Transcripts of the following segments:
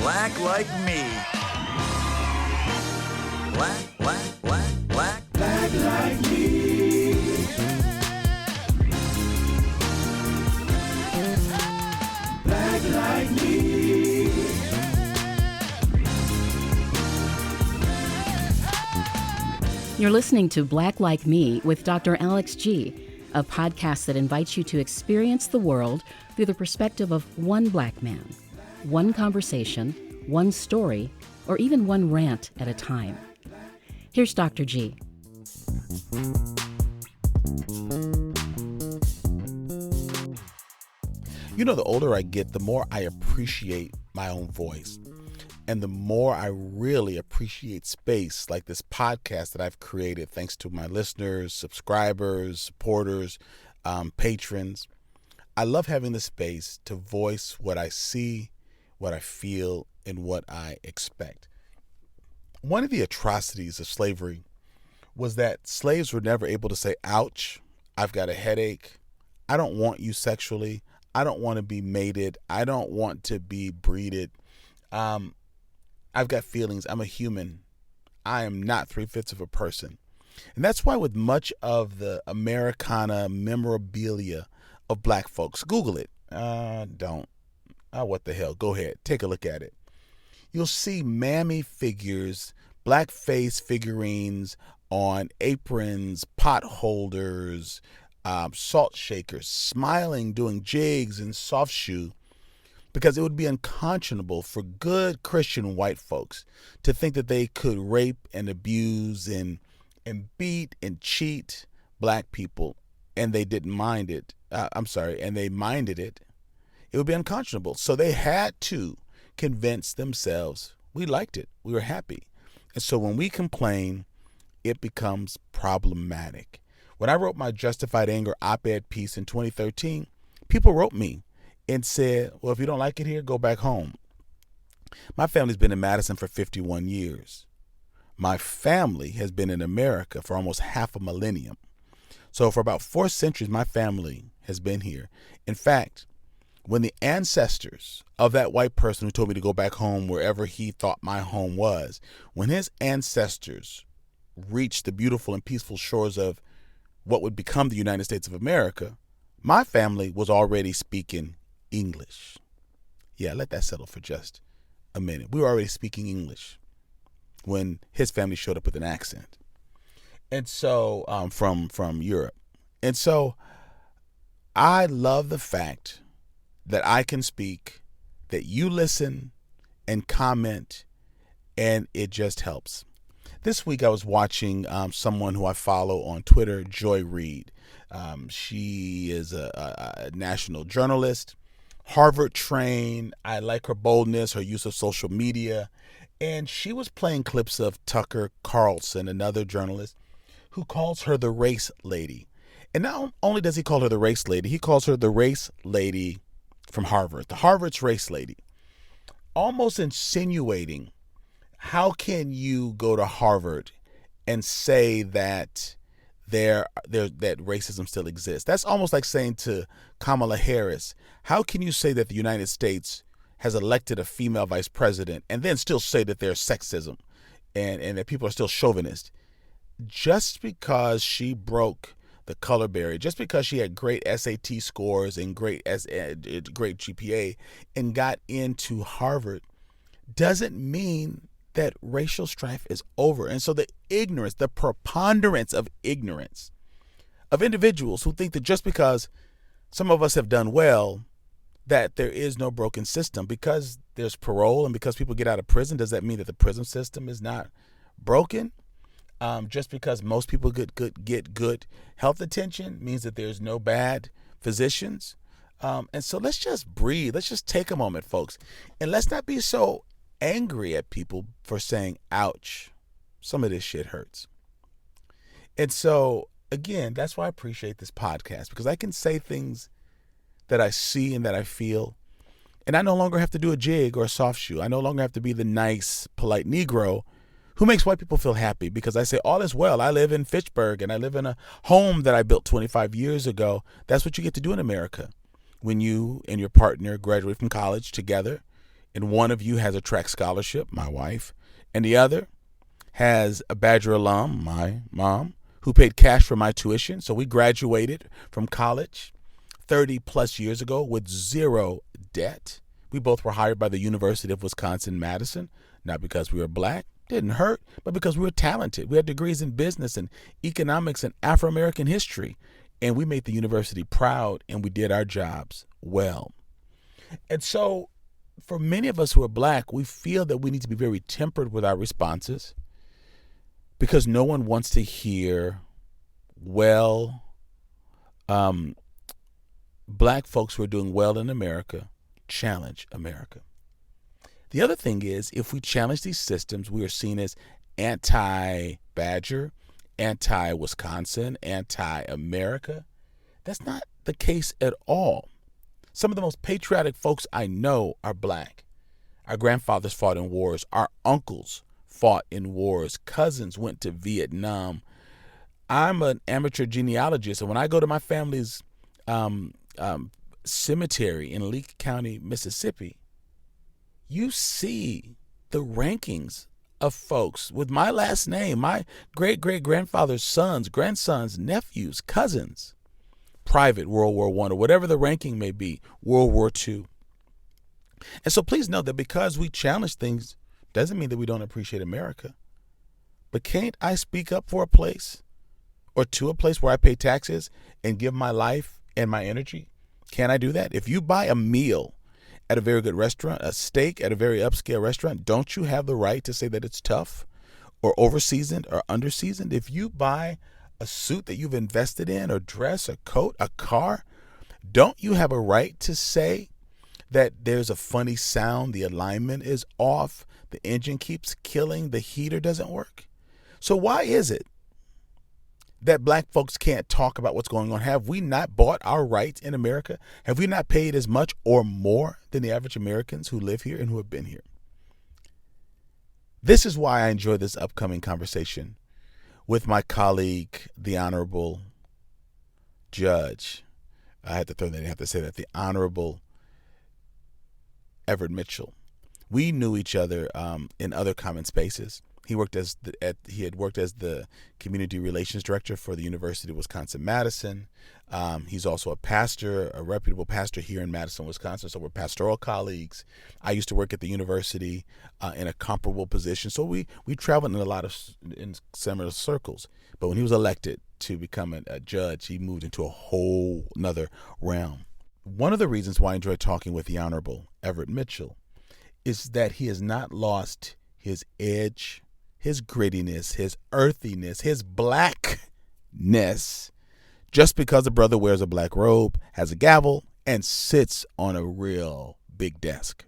black like me. Black like me. Black like me. You're listening to Black Like Me with Dr. Alex G., a podcast that invites you to experience the world through the perspective of one black man, one conversation, one story, or even one rant at a time. Here's Dr. G. You know, the older I get, the more I appreciate my own voice. And the more I really appreciate space like this podcast that I've created, thanks to my listeners, subscribers, supporters, patrons. I love having the space to voice what I see, what I feel, and what I expect. One of the atrocities of slavery was that slaves were never able to say, ouch, I've got a headache. I don't want you sexually. I don't want to be mated. I don't want to be breeded. I've got feelings. I'm a human. I am not 3/5 of a person. And that's why with much of the Americana memorabilia of black folks, Google it. Don't. What the hell? Go ahead. Take a look at it. You'll see mammy figures, black face figurines on aprons, pot holders, salt shakers, smiling, doing jigs and soft shoe. Because it would be unconscionable for good Christian white folks to think that they could rape and abuse and beat and cheat black people, and they didn't mind it. And they minded it. It would be unconscionable. So they had to convince themselves we liked it. We were happy. And so when we complain, it becomes problematic. When I wrote my Justified Anger op-ed piece in 2013, people wrote me and said, well, if you don't like it here, go back home. My family's been in Madison for 51 years. My family has been in America for almost half a millennium. So for about 4 centuries, my family has been here. In fact, when the ancestors of that white person who told me to go back home wherever he thought my home was, when his ancestors reached the beautiful and peaceful shores of what would become the United States of America, my family was already speaking English. Yeah, let that settle for just a minute. We were already speaking English when his family showed up with an accent. And so, from Europe. And so I love the fact that I can speak, that you listen and comment, and it just helps. This week I was watching someone who I follow on Twitter, Joy Reid. She is a national journalist, Harvard trained. I like her boldness, her use of social media. And she was playing clips of Tucker Carlson, another journalist, who calls her the race lady. And not only does he call her the race lady, he calls her the race lady from Harvard, the Harvard's race lady, almost insinuating, how can you go to Harvard and say that that racism still exists? That's almost like saying to Kamala Harris, how can you say that the United States has elected a female vice president and then still say that there's sexism and that people are still chauvinist? Just because she broke the color barrier, just because she had great SAT scores and great GPA and got into Harvard, doesn't mean that racial strife is over. And so the ignorance, the preponderance of ignorance of individuals who think that just because some of us have done well, that there is no broken system. Because there's parole and because people get out of prison, does that mean that the prison system is not broken? Just because most people get good health attention means that there's no bad physicians. And so let's just breathe. Let's just take a moment, folks. And let's not be so angry at people for saying, ouch, some of this shit hurts. And so, again, that's why I appreciate this podcast, because I can say things that I see and that I feel. And I no longer have to do a jig or a soft shoe. I no longer have to be the nice, polite Negro who makes white people feel happy, because I say, all is well. I live in Fitchburg and I live in a home that I built 25 years ago. That's what you get to do in America. When you and your partner graduate from college together And one of you has a track scholarship, my wife, and the other has a Badger alum, my mom, who paid cash for my tuition. So we graduated from college 30 plus years ago with zero debt. We both were hired by the University of Wisconsin-Madison, not because we were black, didn't hurt, but because we were talented. We had degrees in business and economics and Afro-American history, and we made the university proud, and we did our jobs well. And so for many of us who are black, we feel that we need to be very tempered with our responses because no one wants to hear, black folks who are doing well in America challenge America. The other thing is, if we challenge these systems, we are seen as anti-Badger, anti-Wisconsin, anti-America. That's not the case at all. Some of the most patriotic folks I know are black. Our grandfathers fought in wars. Our uncles fought in wars. Cousins went to Vietnam. I'm an amateur genealogist, and when I go to my family's cemetery in Lee County, Mississippi, you see the rankings of folks with my last name, my great-great-grandfather's sons, grandsons, nephews, cousins, Private World War I, or whatever the ranking may be, World War II. And so please know that because we challenge things doesn't mean that we don't appreciate America. But can't I speak up for a place or to a place where I pay taxes and give my life and my energy? Can I do that? If you buy a meal at a very good restaurant, a steak at a very upscale restaurant, don't you have the right to say that it's tough or over-seasoned or under-seasoned? If you buy a suit that you've invested in, or dress, a coat, a car, don't you have a right to say that there's a funny sound, the alignment is off, the engine keeps killing, the heater doesn't work? So why is it that black folks can't talk about what's going on? Have we not bought our rights in America? Have we not paid as much or more than the average Americans who live here and who have been here? This is why I enjoy this upcoming conversation with my colleague, the Honorable Judge. I had to throw that in, I have to say that, the Honorable Everett Mitchell. We knew each other in other common spaces. He had worked as the community relations director for the University of Wisconsin-Madison. He's also a pastor, a reputable pastor here in Madison, Wisconsin. So we're pastoral colleagues. I used to work at the university in a comparable position. So we traveled in similar circles. But when he was elected to become a judge, he moved into a whole nother realm. One of the reasons why I enjoy talking with the Honorable Everett Mitchell is that he has not lost his edge, his grittiness, his earthiness, his blackness, just because a brother wears a black robe, has a gavel, and sits on a real big desk.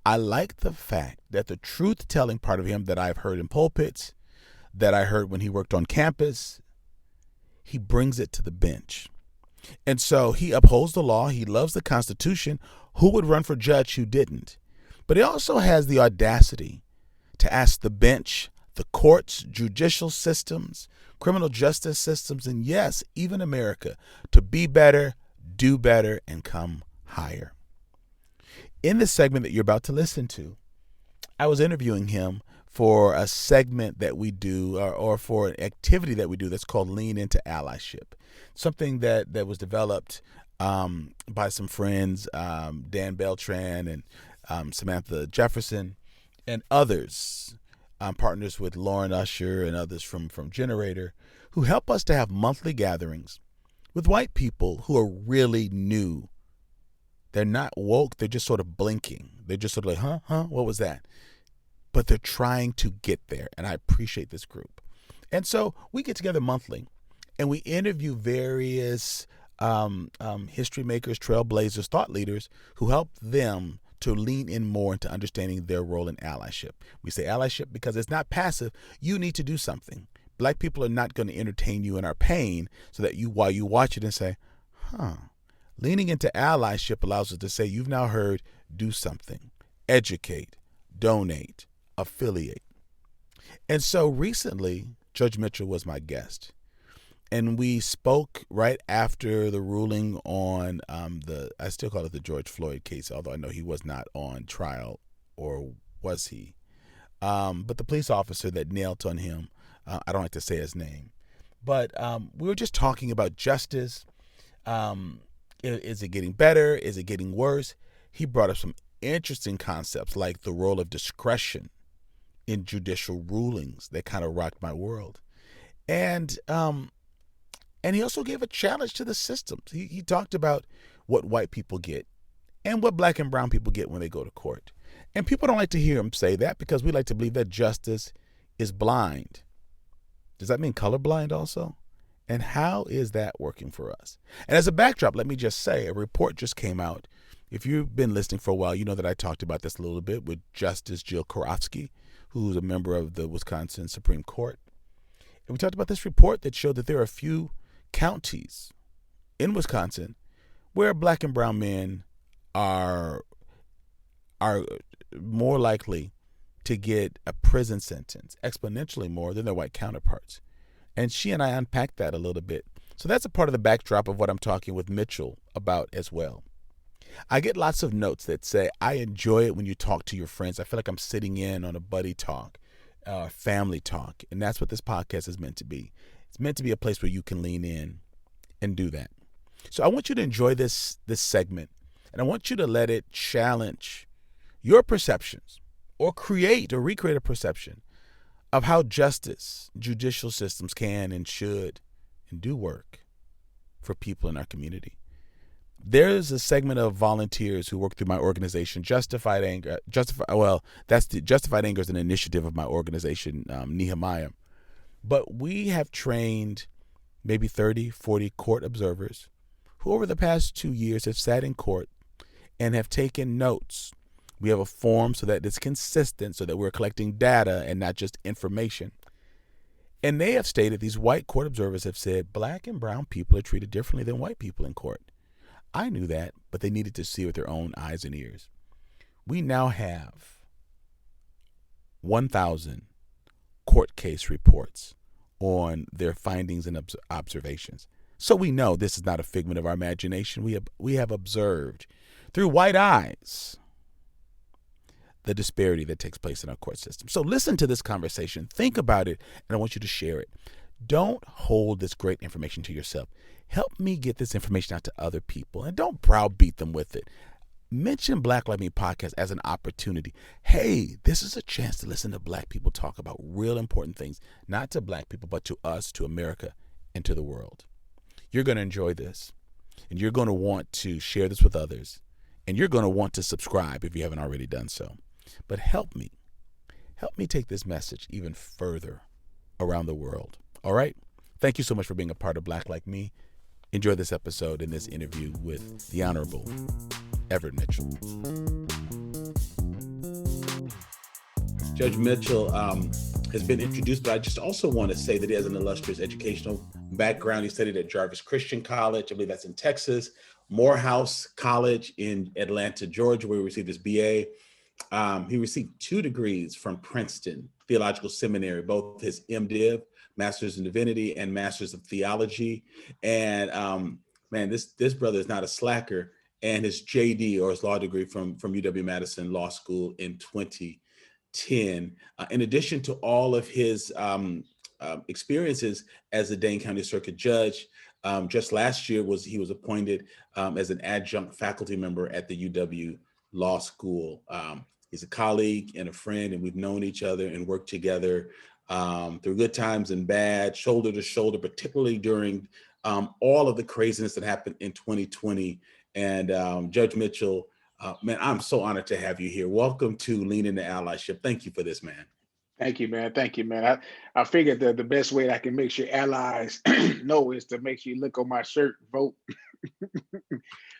I like the fact that the truth-telling part of him that I've heard in pulpits, that I heard when he worked on campus, he brings it to the bench. And so he upholds the law. He loves the Constitution. Who would run for judge who didn't? But he also has the audacity to ask the bench, the courts, judicial systems, criminal justice systems, and yes, even America, to be better, do better, and come higher. In the segment that you're about to listen to, I was interviewing him for a segment that we do, or for an activity that we do that's called Lean Into Allyship, something that was developed by some friends, Dan Beltran and Samantha Jefferson, and others, partners with Lauren Usher and others from Generator, who help us to have monthly gatherings with white people who are really new. They're not woke. They're just sort of blinking. They're just sort of like, huh, what was that? But they're trying to get there, and I appreciate this group. And so we get together monthly, and we interview various history makers, trailblazers, thought leaders who help them to lean in more into understanding their role in allyship. We say allyship because it's not passive. You need to do something. Black people are not going to entertain you in our pain so that while you watch it and say, Leaning into allyship allows us to say, you've now heard, do something, educate, donate, affiliate. And so recently, Judge Mitchell was my guest. And we spoke right after the ruling on I still call it the George Floyd case, although I know he was not on trial, or was he? But the police officer that knelt on him, I don't like to say his name, but we were just talking about justice. Is it getting better? Is it getting worse? He brought up some interesting concepts like the role of discretion in judicial rulings that kind of rocked my world. And he also gave a challenge to the systems. He talked about what white people get and what black and brown people get when they go to court. And people don't like to hear him say that because we like to believe that justice is blind. Does that mean colorblind also? And how is that working for us? And as a backdrop, let me just say, a report just came out. If you've been listening for a while, you know that I talked about this a little bit with Justice Jill Karofsky, who's a member of the Wisconsin Supreme Court. And we talked about this report that showed that there are a few counties in Wisconsin where black and brown men are more likely to get a prison sentence, exponentially more than their white counterparts. And she and I unpacked that a little bit. So that's a part of the backdrop of what I'm talking with Mitchell about as well. I get lots of notes that say, I enjoy it when you talk to your friends. I feel like I'm sitting in on a buddy talk, family talk. And that's what this podcast is meant to be. It's meant to be a place where you can lean in and do that. So I want you to enjoy this segment, and I want you to let it challenge your perceptions or create or recreate a perception of how justice, judicial systems can and should and do work for people in our community. There's a segment of volunteers who work through my organization, Justified Anger. Justified Anger is an initiative of my organization, Nehemiah. But we have trained maybe 30, 40 court observers who over the past 2 years have sat in court and have taken notes. We have a form so that it's consistent, so that we're collecting data and not just information. And they have stated, these white court observers have said, black and brown people are treated differently than white people in court. I knew that, but they needed to see with their own eyes and ears. We now have 1,000 court case reports on their findings and observations. So we know this is not a figment of our imagination. We have observed through white eyes the disparity that takes place in our court system. So listen to this conversation, think about it, and I want you to share it. Don't hold this great information to yourself. Help me get this information out to other people, and don't browbeat them with it. Mention Black Like Me podcast as an opportunity. Hey, this is a chance to listen to black people talk about real important things, not to black people, but to us, to America, and to the world. You're going to enjoy this, and you're going to want to share this with others, and you're going to want to subscribe if you haven't already done so. But help me take this message even further around the world. All right? Thank you so much for being a part of Black Like Me. Enjoy this episode and this interview with the Honorable Everett Mitchell. Judge Mitchell has been introduced, but I just also want to say that he has an illustrious educational background. He studied at Jarvis Christian College, I believe that's in Texas, Morehouse College in Atlanta, Georgia, where he received his BA. He received 2 degrees from Princeton Theological Seminary, both his MDiv, Master's in Divinity, and Master's of Theology. And man, this brother is not a slacker. And his JD, or his law degree from UW-Madison Law School in 2010. In addition to all of his experiences as a Dane County Circuit Judge, just last year he was appointed as an adjunct faculty member at the UW Law School. He's a colleague and a friend, and we've known each other and worked together through good times and bad, shoulder to shoulder, particularly during all of the craziness that happened in 2020. And Judge Mitchell, man, I'm so honored to have you here. Welcome to Lean Into Allyship. Thank you for this, man. Thank you, man. Thank you, man. I figured that the best way I can make sure allies know is to make sure you look on my shirt, vote.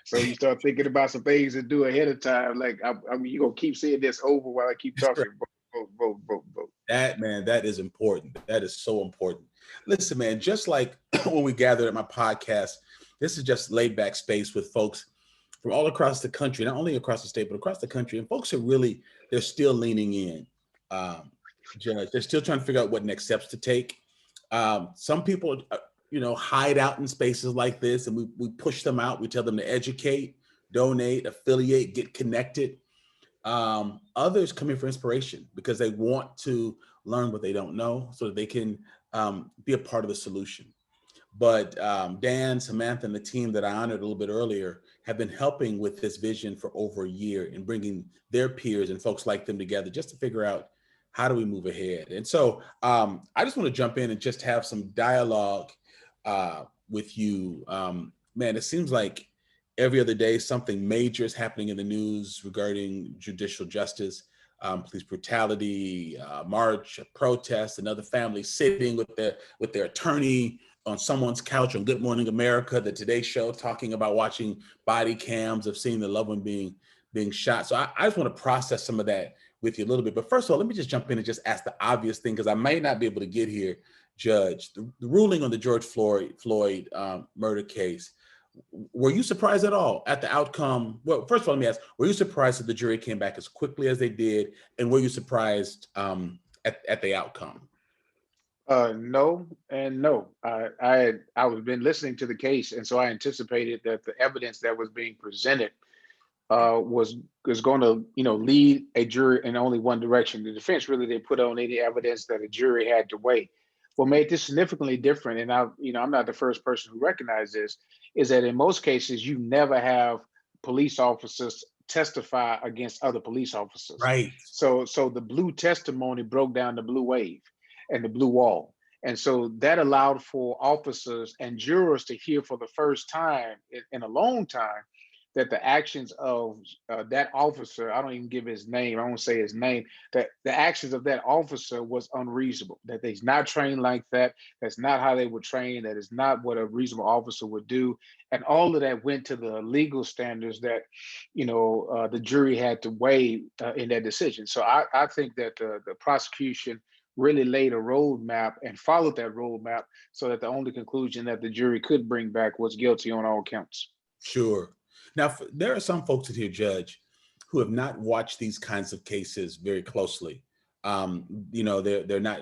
So you start thinking about some things to do ahead of time. Like, I mean, you're going to keep saying this over while I keep talking. Vote. That is important. That is so important. Listen, man, just like when we gathered at my podcast, this is just laid back space with folks from all across the country, not only across the state, but across the country. And folks are they're still leaning in. Judge, they're still trying to figure out what next steps to take. Some people hide out in spaces like this, and we push them out. We tell them to educate, donate, affiliate, get connected. Others come in for inspiration because they want to learn what they don't know so that they can be a part of the solution. But Dan, Samantha, and the team that I honored a little bit earlier have been helping with this vision for over a year and bringing their peers and folks like them together just to figure out how do we move ahead. And so I just want to jump in and just have some dialogue with you. Man, it seems like every other day something major is happening in the news regarding judicial justice, police brutality, march, a protest, another family sitting with their attorney on someone's couch on Good Morning America, the Today Show, talking about watching body cams of seeing the loved one being shot. So I just want to process some of that with you a little bit. But first of all, let me just jump in and just ask the obvious thing, because I may not be able to get here, Judge. The ruling on the George Floyd murder case, were you surprised at all at the outcome? Well, first of all, let me ask, were you surprised that the jury came back as quickly as they did? And were you surprised at the outcome? No and no. I was been listening to the case, and so I anticipated that the evidence that was being presented was going to lead a jury in only one direction. The defense really didn't put on any evidence that a jury had to weigh. What made this significantly different, and I'm not the first person who recognized this, is that in most cases you never have police officers testify against other police officers. Right. So the blue testimony broke down the blue wave and the blue wall. And so that allowed for officers and jurors to hear for the first time in a long time that the actions of that officer, I don't even give his name, I won't say his name, that the actions of that officer was unreasonable, that he's not trained like that. That's not how they were trained. That is not what a reasonable officer would do. And all of that went to the legal standards that, the jury had to weigh in that decision. So I think that the prosecution really laid a roadmap and followed that roadmap so that the only conclusion that the jury could bring back was guilty on all counts. Sure. Now, there are some folks in here, Judge, who have not watched these kinds of cases very closely. They're not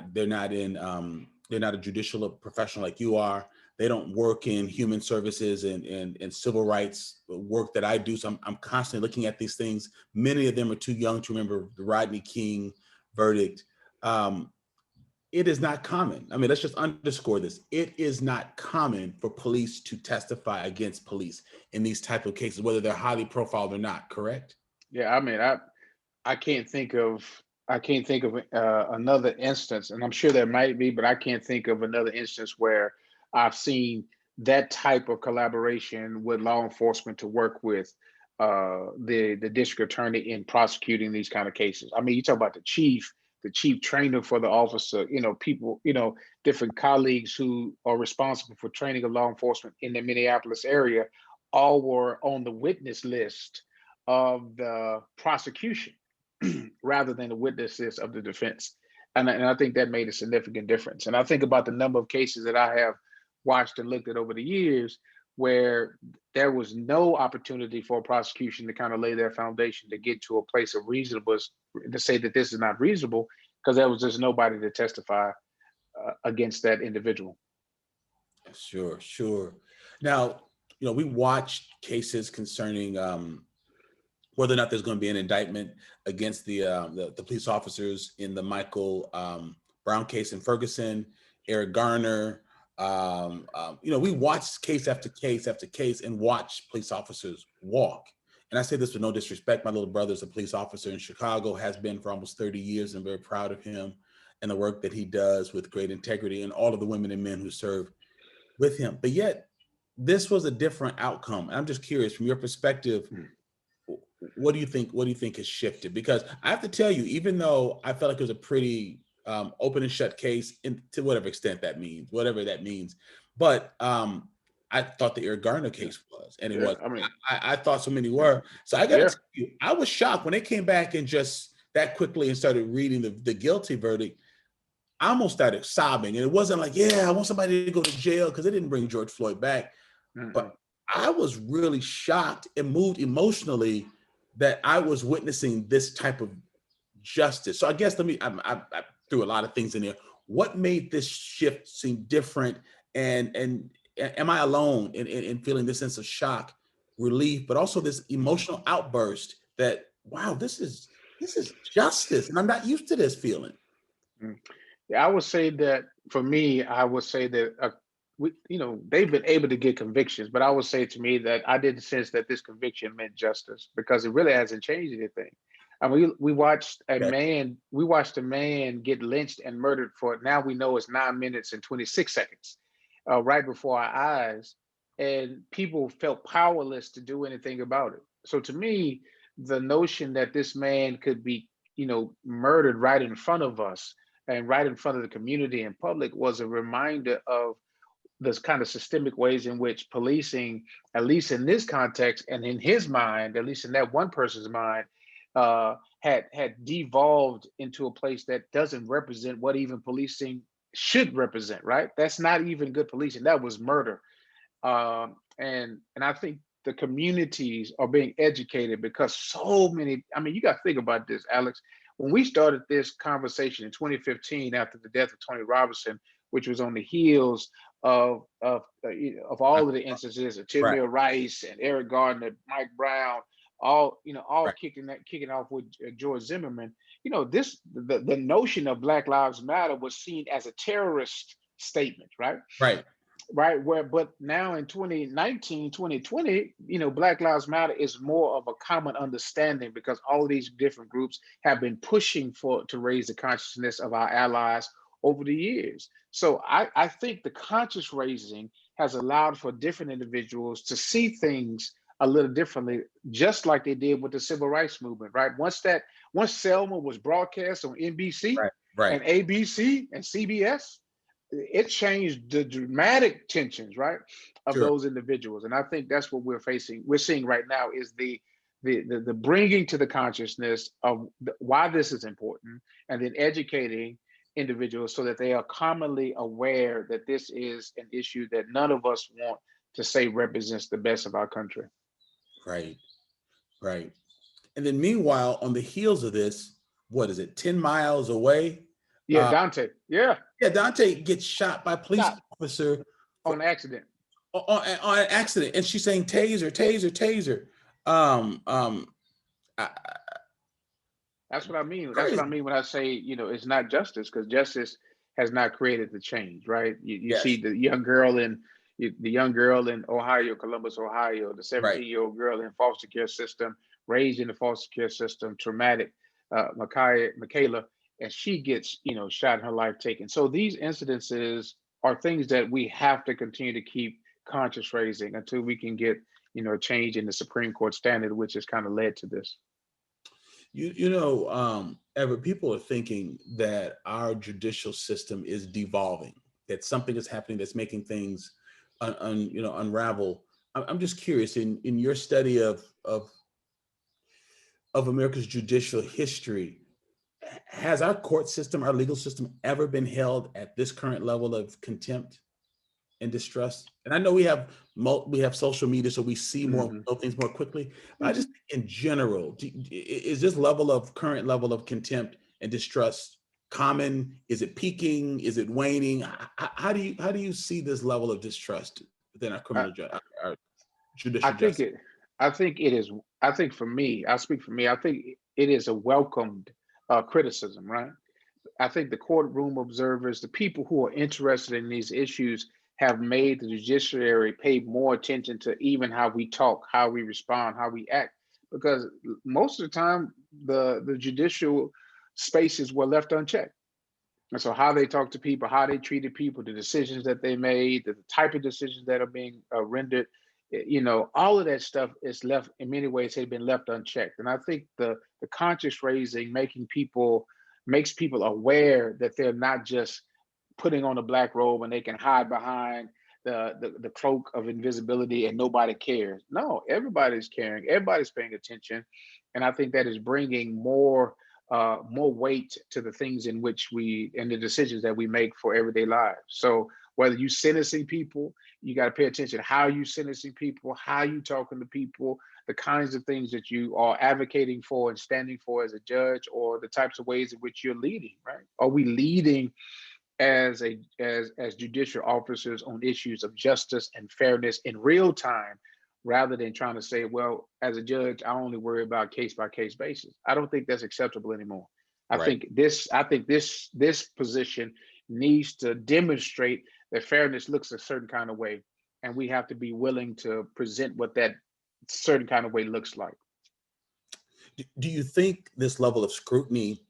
a judicial professional like you are. They don't work in human services and civil rights work that I do. So I'm constantly looking at these things. Many of them are too young to remember the Rodney King verdict. It is not common. I mean, let's just underscore this. It is not common for police to testify against police in these type of cases, whether they're highly profiled or not, correct? Yeah, I mean, I can't think of another instance, and I'm sure there might be, but I can't think of another instance where I've seen that type of collaboration with law enforcement to work with the district attorney in prosecuting these kind of cases. I mean, you talk about the chief trainer for the officer, people, different colleagues who are responsible for training of law enforcement in the Minneapolis area, all were on the witness list of the prosecution rather than the witnesses of the defense. And I think that made a significant difference. And I think about the number of cases that I have watched and looked at over the years where there was no opportunity for a prosecution to kind of lay their foundation to get to a place of reasonableness, to say that this is not reasonable, because there was just nobody to testify against that individual. Sure. Now, we watched cases concerning whether or not there's going to be an indictment against the police officers in the Michael Brown case in Ferguson, Eric Garner. We watched case after case after case and watch police officers walk. And I say this with no disrespect. My little brother's a police officer in Chicago, has been for almost 30 years. I'm very proud of him and the work that he does with great integrity, and all of the women and men who serve with him. But yet, this was a different outcome. I'm just curious, from your perspective, what do you think has shifted? Because I have to tell you, even though I felt like it was a pretty open and shut case, to whatever extent that means, whatever that means, but I thought the Eric Garner case was, and it was. I mean, I thought so many were. So I got to tell you, I was shocked when they came back and just that quickly and started reading the guilty verdict. I almost started sobbing, and it wasn't like, I want somebody to go to jail, because they didn't bring George Floyd back. Mm-hmm. But I was really shocked and moved emotionally that I was witnessing this type of justice. So I guess I threw a lot of things in there. What made this shift seem different And am I alone in feeling this sense of shock, relief, but also this emotional outburst that, wow, this is justice, and I'm not used to this feeling. Mm. Yeah, I would say that for me, I would say that they've been able to get convictions, but I would say to me that I didn't sense that this conviction meant justice because it really hasn't changed anything. I mean, we watched a Okay. man get lynched and murdered for, now we know it's 9 minutes and 26 seconds, right before our eyes, and people felt powerless to do anything about it. So to me, the notion that this man could be, murdered right in front of us and right in front of the community and public was a reminder of this kind of systemic ways in which policing, at least in this context and in his mind, at least in that one person's mind, had devolved into a place that doesn't represent what even policing should represent. Right? That's not even good policing. That was murder. And I think the communities are being educated because so many. I mean, you got to think about this, Alex. When we started this conversation in 2015 after the death of Tony Robinson, which was on the heels of all of the instances of Right. Timir Rice and Eric Gardner, Mike Brown, all Right. kicking off with George Zimmerman. The notion of Black Lives Matter was seen as a terrorist statement, right? Right. But now in 2019, 2020, Black Lives Matter is more of a common understanding because all of these different groups have been pushing to raise the consciousness of our allies over the years. So I think the conscious raising has allowed for different individuals to see things a little differently, just like they did with the civil rights movement, right? Once Selma was broadcast on NBC Right. and ABC and CBS, it changed the dramatic tensions, right, of Sure. those individuals. And I think that's what we're seeing right now is the bringing to the consciousness of why this is important, and then educating individuals so that they are commonly aware that this is an issue that none of us want to say represents the best of our country. Right. Right. And then meanwhile, on the heels of this, what is it, 10 miles away? Yeah, Dante. Yeah, Dante gets shot by a police Shot. officer On accident. on an accident, and she's saying taser, taser, taser. I, That's what I mean. That's crazy. what I mean when I say, it's not justice, because justice has not created the change, right? You Yes. see the young girl in Ohio, Columbus, Ohio, the 17-year-old girl in foster care system, raised in the foster care system, traumatic, Michaela, and she gets, shot and her life taken. So these incidences are things that we have to continue to keep conscious raising until we can get, a change in the Supreme Court standard, which has kind of led to this. Everett, people are thinking that our judicial system is devolving, that something is happening that's making things unravel. I'm just curious, in your study of America's judicial history, has our court system, our legal system, ever been held at this current level of contempt and distrust? And I know we have social media, so we see more things more quickly. But I just think in general, is this current level of contempt and distrust common? Is it peaking? Is it waning? How do you see this level of distrust within our our judicial justice? I think it is. I think for me, I speak for me. I think it is a welcomed criticism, right? I think the courtroom observers, the people who are interested in these issues, have made the judiciary pay more attention to even how we talk, how we respond, how we act, because most of the time the judicial spaces were left unchecked. And so how they talk to people, how they treated people, the decisions that they made, the type of decisions that are being rendered, all of that stuff is left, in many ways, had been left unchecked. And I think the conscious raising makes people aware that they're not just putting on a black robe and they can hide behind the cloak of invisibility and nobody cares. No, everybody's caring, everybody's paying attention. And I think that is bringing more weight to the things in which and the decisions that we make for everyday lives. So whether you sentencing people, you got to pay attention to how you sentencing people, how you talking to people, the kinds of things that you are advocating for and standing for as a judge, or the types of ways in which you're leading, right? Are we leading as judicial officers on issues of justice and fairness in real time, rather than trying to say, well, as a judge, I only worry about case by case basis. I don't think that's acceptable anymore. Right. I think this position needs to demonstrate that fairness looks a certain kind of way, and we have to be willing to present what that certain kind of way looks like. Do you think this level of scrutiny,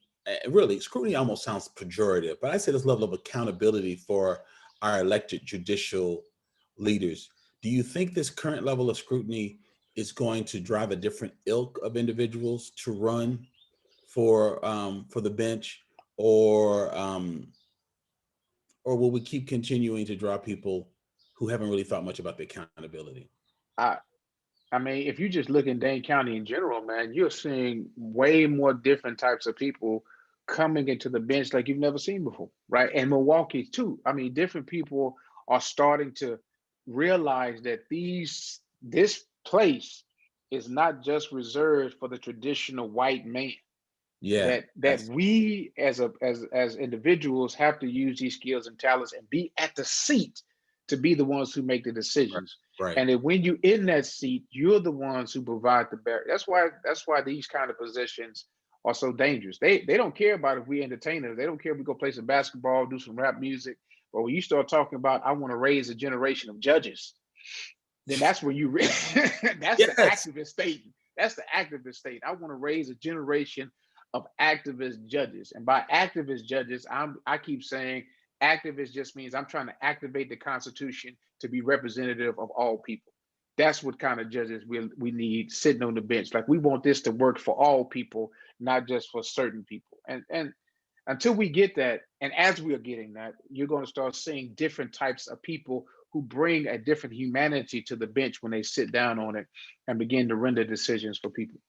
really, scrutiny almost sounds pejorative, but I say this level of accountability for our elected judicial leaders, do you think this current level of scrutiny is going to drive a different ilk of individuals to run for the bench, or will we keep continuing to draw people who haven't really thought much about the accountability? I I mean, if you just look in Dane County in general, man, you're seeing way more different types of people coming into the bench like you've never seen before, right? And Milwaukee too. I mean, different people are starting to realize that this place is not just reserved for the traditional white man. Yeah, That we as individuals have to use these skills and talents and be at the seat to be the ones who make the decisions. right. And then when you're in that seat, you're the ones who provide the barrier. That's why these kind of positions are so dangerous. They don't care about if we entertain them. They don't care if we go play some basketball, do some rap music. But when you start talking about I want to raise a generation of judges, then that's where you that's the Yes. activist state. That's the activist state. I want to raise a generation of activist judges. And by activist judges, I keep saying activist just means I'm trying to activate the Constitution to be representative of all people. That's what kind of judges we need sitting on the bench. Like we want this to work for all people, not just for certain people. And until we get that, and as we are getting that, you're going to start seeing different types of people who bring a different humanity to the bench when they sit down on it and begin to render decisions for people.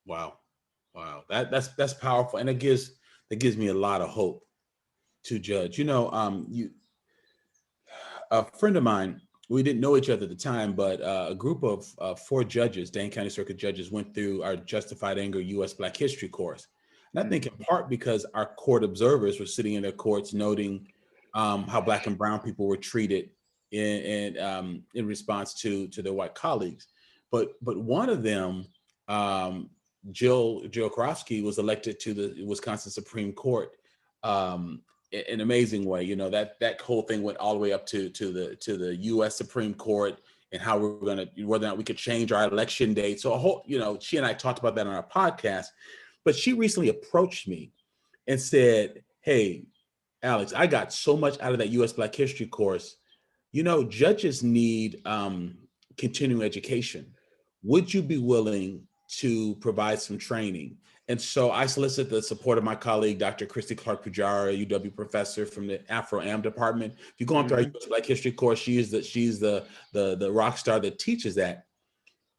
Wow. That's powerful, and it gives me a lot of hope to judge. A friend of mine, we didn't know each other at the time, but a group of 4 judges, Dane County Circuit judges, went through our Justified Anger U.S. Black History course. And I think in part because our court observers were sitting in their courts noting how Black and brown people were treated in response to their white colleagues. But one of them, Jill Karofsky, was elected to the Wisconsin Supreme Court in an amazing way. That whole thing went all the way up to the U.S. Supreme Court, and how whether or not we could change our election date. So she and I talked about that on our podcast. But she recently approached me and said, "Hey, Alex, I got so much out of that U.S. Black History course. Judges need continuing education. Would you be willing to provide some training?" And so I solicit the support of my colleague, Dr. Christy Clark-Pujara, UW professor from the Afro-Am department. If you go onto our US Black History course, she's the rock star that teaches that.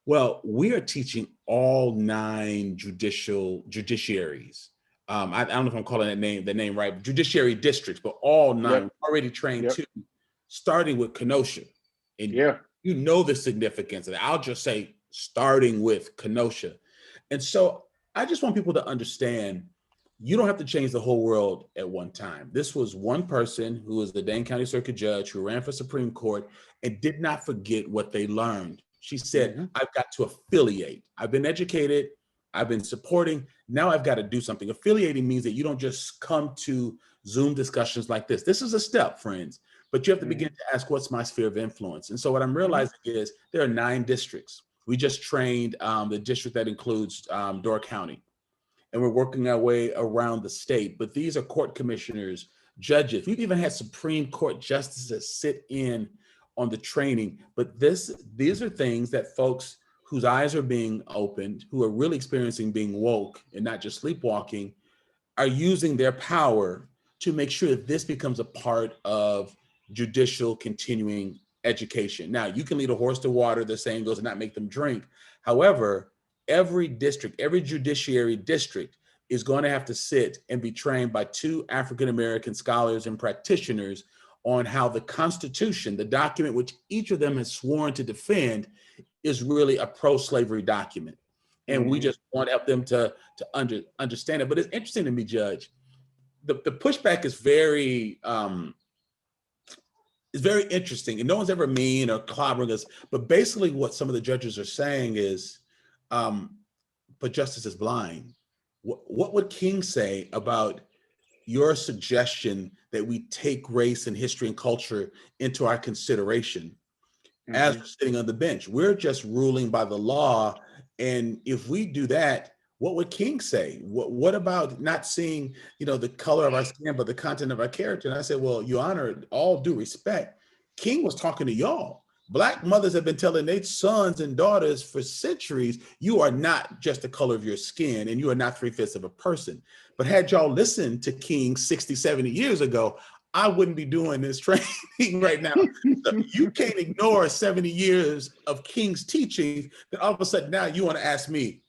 Well, we are teaching all 9 judiciaries. I don't know if I'm calling the name right, judiciary districts, but all 9 already trained too, starting with Kenosha. And you know the significance of that. I'll just say starting with Kenosha. And so I just want people to understand, you don't have to change the whole world at one time. This was one person who was the Dane County Circuit judge who ran for Supreme Court and did not forget what they learned. She said, I've got to affiliate. I've been educated. I've been supporting. Now I've got to do something. Affiliating means that you don't just come to Zoom discussions like this. This is a step, friends, but you have to begin to ask, what's my sphere of influence? And so what I'm realizing is there are 9 districts. We just trained the district that includes Door County, and we're working our way around the state. But these are court commissioners, judges. We've even had Supreme Court justices sit in on the training. But these are things that folks whose eyes are being opened, who are really experiencing being woke and not just sleepwalking, are using their power to make sure that this becomes a part of judicial continuing education. Now, you can lead a horse to water, the saying goes, and not make them drink. However, every district, every judiciary district is going to have to sit and be trained by 2 African-American scholars and practitioners on how the Constitution, the document which each of them has sworn to defend, is really a pro-slavery document. And we just want to help them to understand it. But it's interesting to me, Judge, the pushback is very interesting, and no one's ever mean or clobbering us. But basically, what some of the judges are saying is, but justice is blind. What would King say about your suggestion that we take race and history and culture into our consideration as we're sitting on the bench? We're just ruling by the law. And if we do that, what would King say? What about not seeing, the color of our skin, but the content of our character? And I said, well, Your Honor, all due respect, King was talking to y'all. Black mothers have been telling their sons and daughters for centuries, you are not just the color of your skin, and you are not 3/5 of a person. But had y'all listened to King 60, 70 years ago, I wouldn't be doing this training right now. So you can't ignore 70 years of King's teachings. Then all of a sudden now you want to ask me,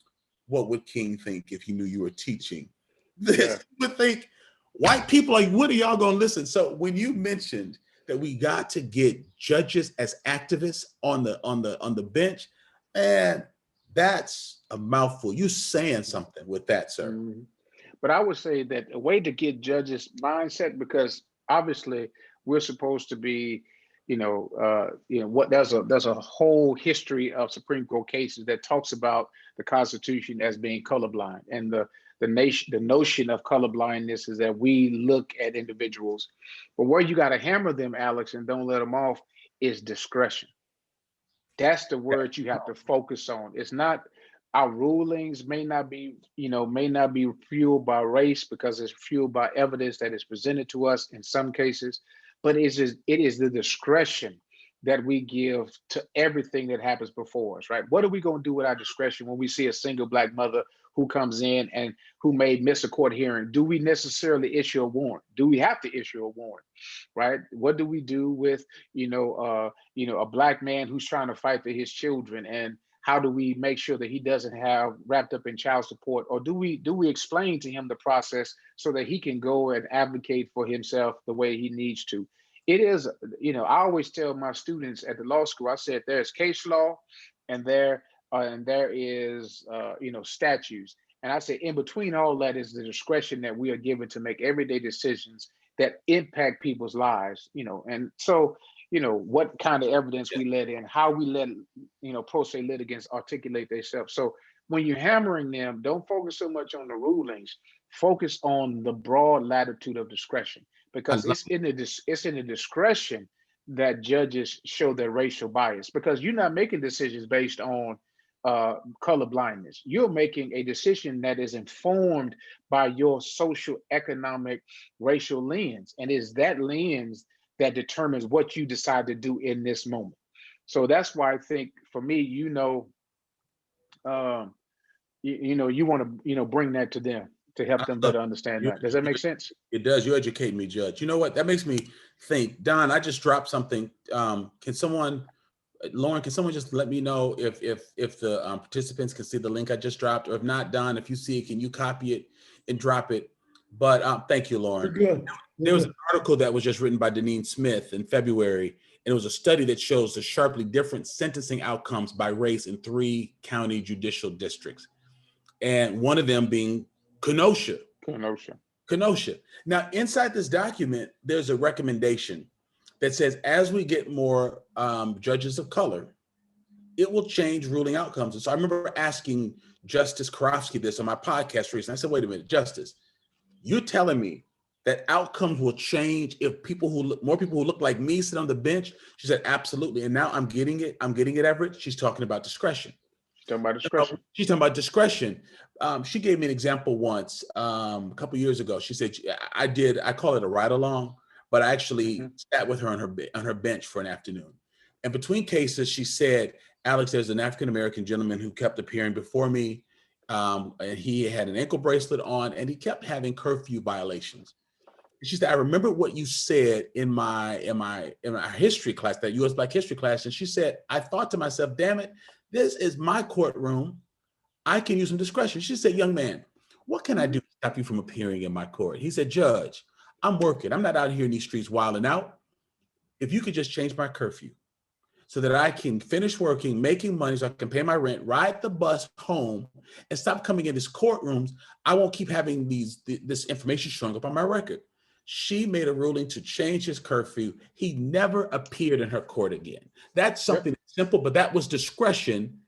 what would King think if he knew you were teaching this? Yeah. You would think white people like, what are y'all going to listen? So when you mentioned that we got to get judges as activists on the bench, and that's a mouthful. You saying something with that, sir. Mm-hmm. But I would say that a way to get judges' mindset, because obviously we're supposed to be, what there's a whole history of Supreme Court cases that talks about the Constitution as being colorblind, and the notion of colorblindness is that we look at individuals, but where you got to hammer them, Alex, and don't let them off, is discretion. That's the word you have to focus on. It's not, our rulings may not be fueled by race, because it's fueled by evidence that is presented to us in some cases, but it is the discretion that we give to everything that happens before us, right? What are we going to do with our discretion when we see a single Black mother who comes in and who may miss a court hearing? Do we necessarily issue a warrant? Do we have to issue a warrant, right? What do we do with, a Black man who's trying to fight for his children, and how do we make sure that he doesn't have wrapped up in child support? Or do we explain to him the process so that he can go and advocate for himself the way he needs to? It is, I always tell my students at the law school, I said, there's case law and there is, statutes. And I say, in between all that is the discretion that we are given to make everyday decisions that impact people's lives, and so, what kind of evidence we let in, how we let, pro se litigants articulate themselves. So when you're hammering them, don't focus so much on the rulings, focus on the broad latitude of discretion, because it's in the discretion that judges show their racial bias, because you're not making decisions based on color blindness. You're making a decision that is informed by your social, economic, racial lens, and it's that lens that determines what you decide to do in this moment. So that's why I think, for me, you want to, bring that to them to help them better understand that. Does that make sense? It does. You educate me, Judge. You know what? That makes me think. Don, I just dropped something. Lauren, can someone just let me know if the participants can see the link I just dropped? Or if not, Don, if you see it, can you copy it and drop it? But thank you, Lauren. Good. There was an article that was just written by Dane Smith in February, and it was a study that shows the sharply different sentencing outcomes by race in 3 county judicial districts, and one of them being Kenosha. Now, inside this document, there's a recommendation that says, as we get more judges of color, it will change ruling outcomes. And so I remember asking Justice Karofsky this on my podcast recently. I said, wait a minute, Justice, you're telling me that outcomes will change if more people who look like me sit on the bench? She said, absolutely. And now I'm getting it, Everett. She's talking about discretion. She's talking about discretion. She gave me an example once, a couple years ago. She said, I call it a ride along, but I actually sat with her on her bench for an afternoon. And between cases, she said, Alex, there's an African-American gentleman who kept appearing before me. And he had an ankle bracelet on, and he kept having curfew violations. She said, I remember what you said in my history class, that U.S. Black history class. And she said, I thought to myself, damn it, this is my courtroom. I can use some discretion. She said, young man, what can I do to stop you from appearing in my court? He said, Judge, I'm working. I'm not out here in these streets wilding out. If you could just change my curfew. so that I can finish working, making money so I can pay my rent, ride the bus home, and stop coming in these courtrooms. I won't keep having this information showing up on my record. She made a ruling to change his curfew. He never appeared in her court again. That's something simple, but that was discretion.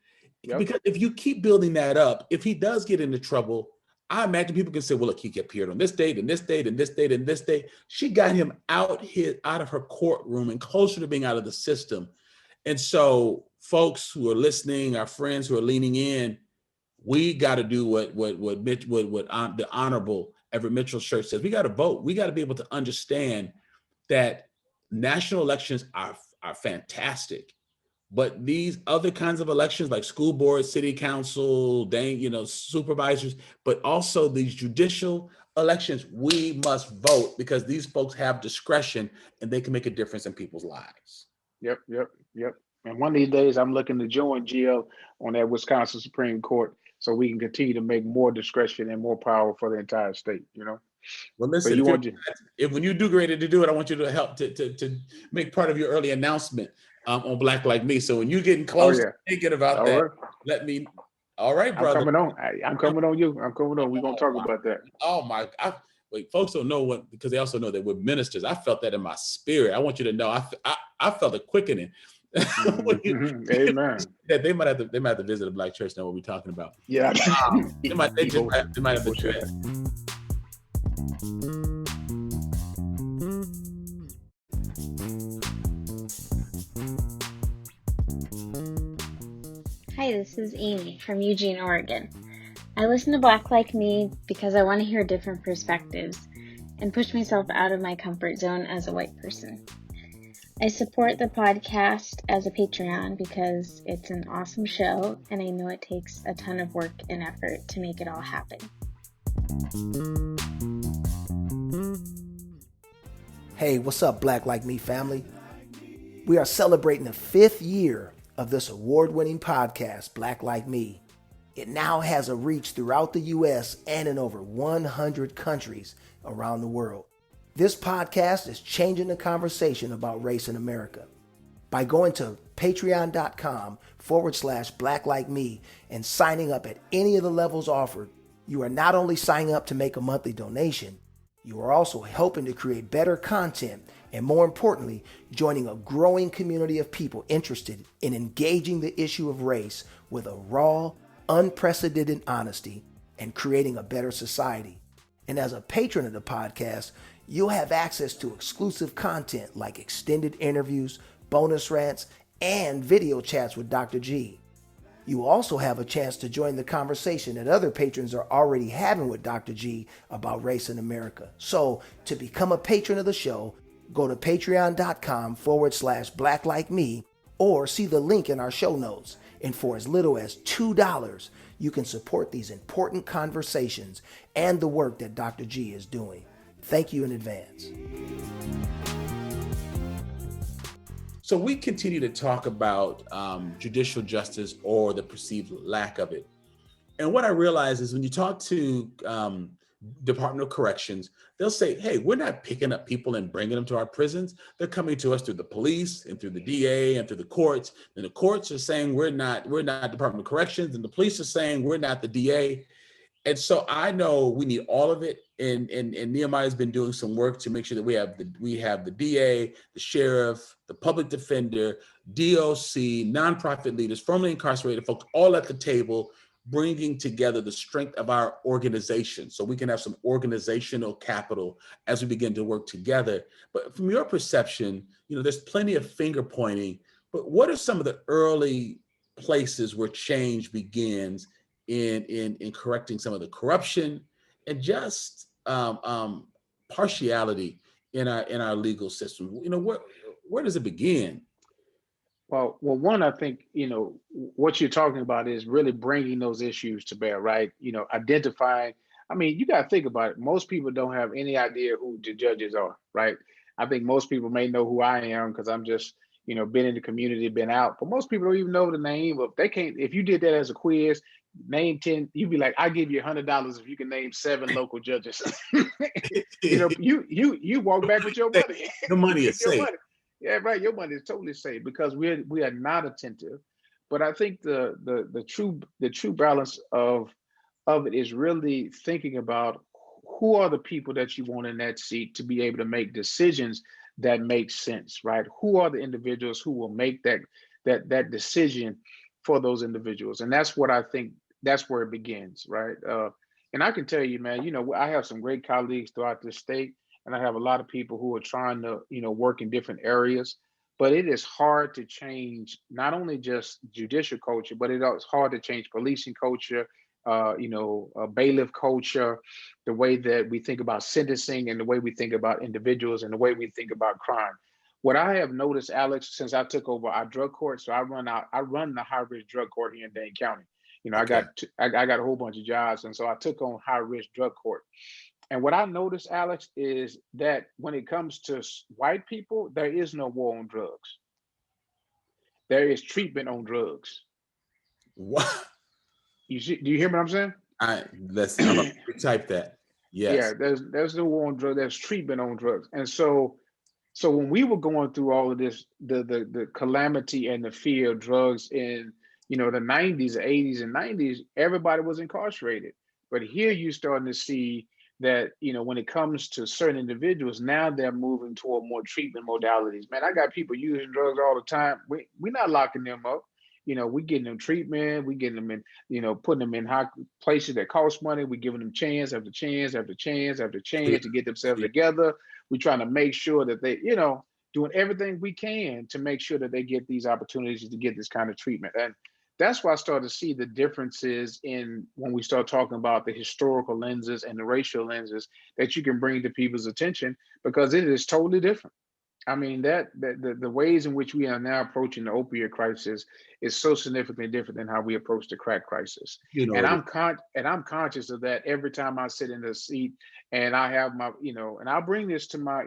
Because if you keep building that up, if he does get into trouble, I imagine people can say, well, look, he appeared on this date and this date and this date and this date. She got him out of her courtroom and closer to being out of the system. And so folks who are listening, our friends who are leaning in, we got to do what the Honorable Everett Mitchell Church says. We got to vote. We got to be able to understand that national elections are fantastic. But these other kinds of elections like school board, city council, Dane, supervisors, but also these judicial elections, we must vote because these folks have discretion and they can make a difference in people's lives. Yep. And one of these days, I'm looking to join GL on that Wisconsin Supreme Court so we can continue to make more discretion and more power for the entire state, Well, listen, when you do ready to do it, I want you to help to make part of your early announcement on Black Like Me. So when you're getting close to thinking about that, let me. All right, brother. I'm coming on you. I'm coming on. We're going to talk about that. Oh, my. Wait, folks don't know because they also know that we're ministers. I felt that in my spirit. I want you to know I felt a quickening. Amen. That they might have to visit a Black church, know what we're talking about. Yeah. They might have to check. Hi, this is Amy from Eugene, Oregon. I listen to Black Like Me because I want to hear different perspectives and push myself out of my comfort zone as a white person. I support the podcast as a Patreon because it's an awesome show and I know it takes a ton of work and effort to make it all happen. Hey, what's up, Black Like Me family? We are celebrating the 5th year of this award-winning podcast, Black Like Me. It now has a reach throughout the U.S. and in over 100 countries around the world. This podcast is changing the conversation about race in America. By going to patreon.com/Black Like Me and signing up at any of the levels offered, you are not only signing up to make a monthly donation, you are also helping to create better content and, more importantly, joining a growing community of people interested in engaging the issue of race with a raw, unprecedented honesty and creating a better society. And as a patron of the podcast, you'll have access to exclusive content like extended interviews, bonus rants, and video chats with Dr. G. You will also have a chance to join the conversation that other patrons are already having with Dr. G about race in America. So to become a patron of the show, go to patreon.com/Black Like Me or see the link in our show notes. And for as little as $2, you can support these important conversations and the work that Dr. G is doing. Thank you in advance. So we continue to talk about judicial justice or the perceived lack of it. And what I realize is when you talk to Department of Corrections, they'll say, hey, we're not picking up people and bringing them to our prisons. They're coming to us through the police and through the DA and through the courts. And the courts are saying we're not Department of Corrections, and the police are saying we're not the DA. And so I know we need all of it. And Nehemiah's been doing some work to make sure that we have the DA, the sheriff, the public defender, DOC, nonprofit leaders, formerly incarcerated folks, all at the table, bringing together the strength of our organization so we can have some organizational capital as we begin to work together. But from your perception, there's plenty of finger pointing, but what are some of the early places where change begins in correcting some of the corruption and just partiality in our legal system? Where does it begin? Well, one, I think, what you're talking about is really bringing those issues to bear, right? Identifying, you got to think about it. Most people don't have any idea who the judges are, right? I think most people may know who I am because I'm just, been in the community, been out, but most people don't even know the name of, if you did that as a quiz, name 10, you'd be like, I give you $100 if you can name 7 local judges. You walk back with your money. The money is safe. Yeah, right. Your money is totally safe because we are not attentive. But I think the true balance of it is really thinking about who are the people that you want in that seat to be able to make decisions that make sense, right? Who are the individuals who will make that decision for those individuals? And that's what I think that's where it begins, right? And I can tell you, man, I have some great colleagues throughout the state, and I have a lot of people who are trying to, work in different areas. But it is hard to change not only just judicial culture, but it's hard to change policing culture, bailiff culture, the way that we think about sentencing and the way we think about individuals and the way we think about crime. What I have noticed, Alex, since I took over our drug court, so I run the high risk drug court here in Dane County. Okay. I got a whole bunch of jobs, and so I took on high risk drug court. And what I noticed, Alex, is that when it comes to white people, there is no war on drugs. There is treatment on drugs. What? Do you hear what I'm saying? I'm gonna type that. Yeah, Yes. there's no war on drugs. There's treatment on drugs. And so when we were going through all of this, the calamity and the fear of drugs in the 90s, 80s, and 90s, everybody was incarcerated. But here you're starting to see that when it comes to certain individuals, now they're moving toward more treatment modalities. Man, I got people using drugs all the time. We're not locking them up. We getting them treatment. We getting them in, putting them in high places that cost money. We giving them chance after chance after chance after chance to get themselves together. We're trying to make sure that they, doing everything we can to make sure that they get these opportunities to get this kind of treatment. And that's why I started to see the differences in when we start talking about the historical lenses and the racial lenses that you can bring to people's attention, because it is totally different. I mean, the ways in which we are now approaching the opioid crisis is so significantly different than how we approach the crack crisis. And It is. I'm conscious of that every time I sit in the seat and I have my, and I bring this to my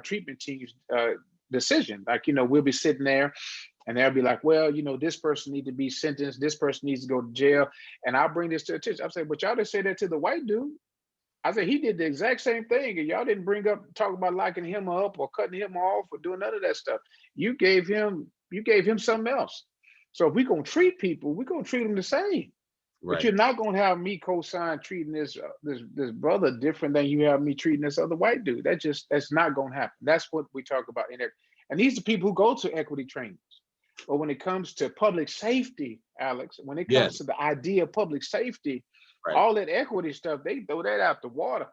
treatment team's decision. Like, we'll be sitting there and they'll be like, well, this person needs to be sentenced, this person needs to go to jail. And I'll bring this to attention. I'll say, but y'all didn't say that to the white dude. I said he did the exact same thing, and y'all didn't talk about locking him up or cutting him off or doing none of that stuff. You gave him something else. So if we're gonna treat people, we're gonna treat them the same. But Right. you're not gonna have me co-sign treating this brother different than you have me treating this other white dude. That's not gonna happen. That's what we talk about in there. And these are people who go to equity trainings. But when it comes to public safety, Alex, when it comes Yes. to the idea of public safety, Right. all that equity stuff, they throw that out the water,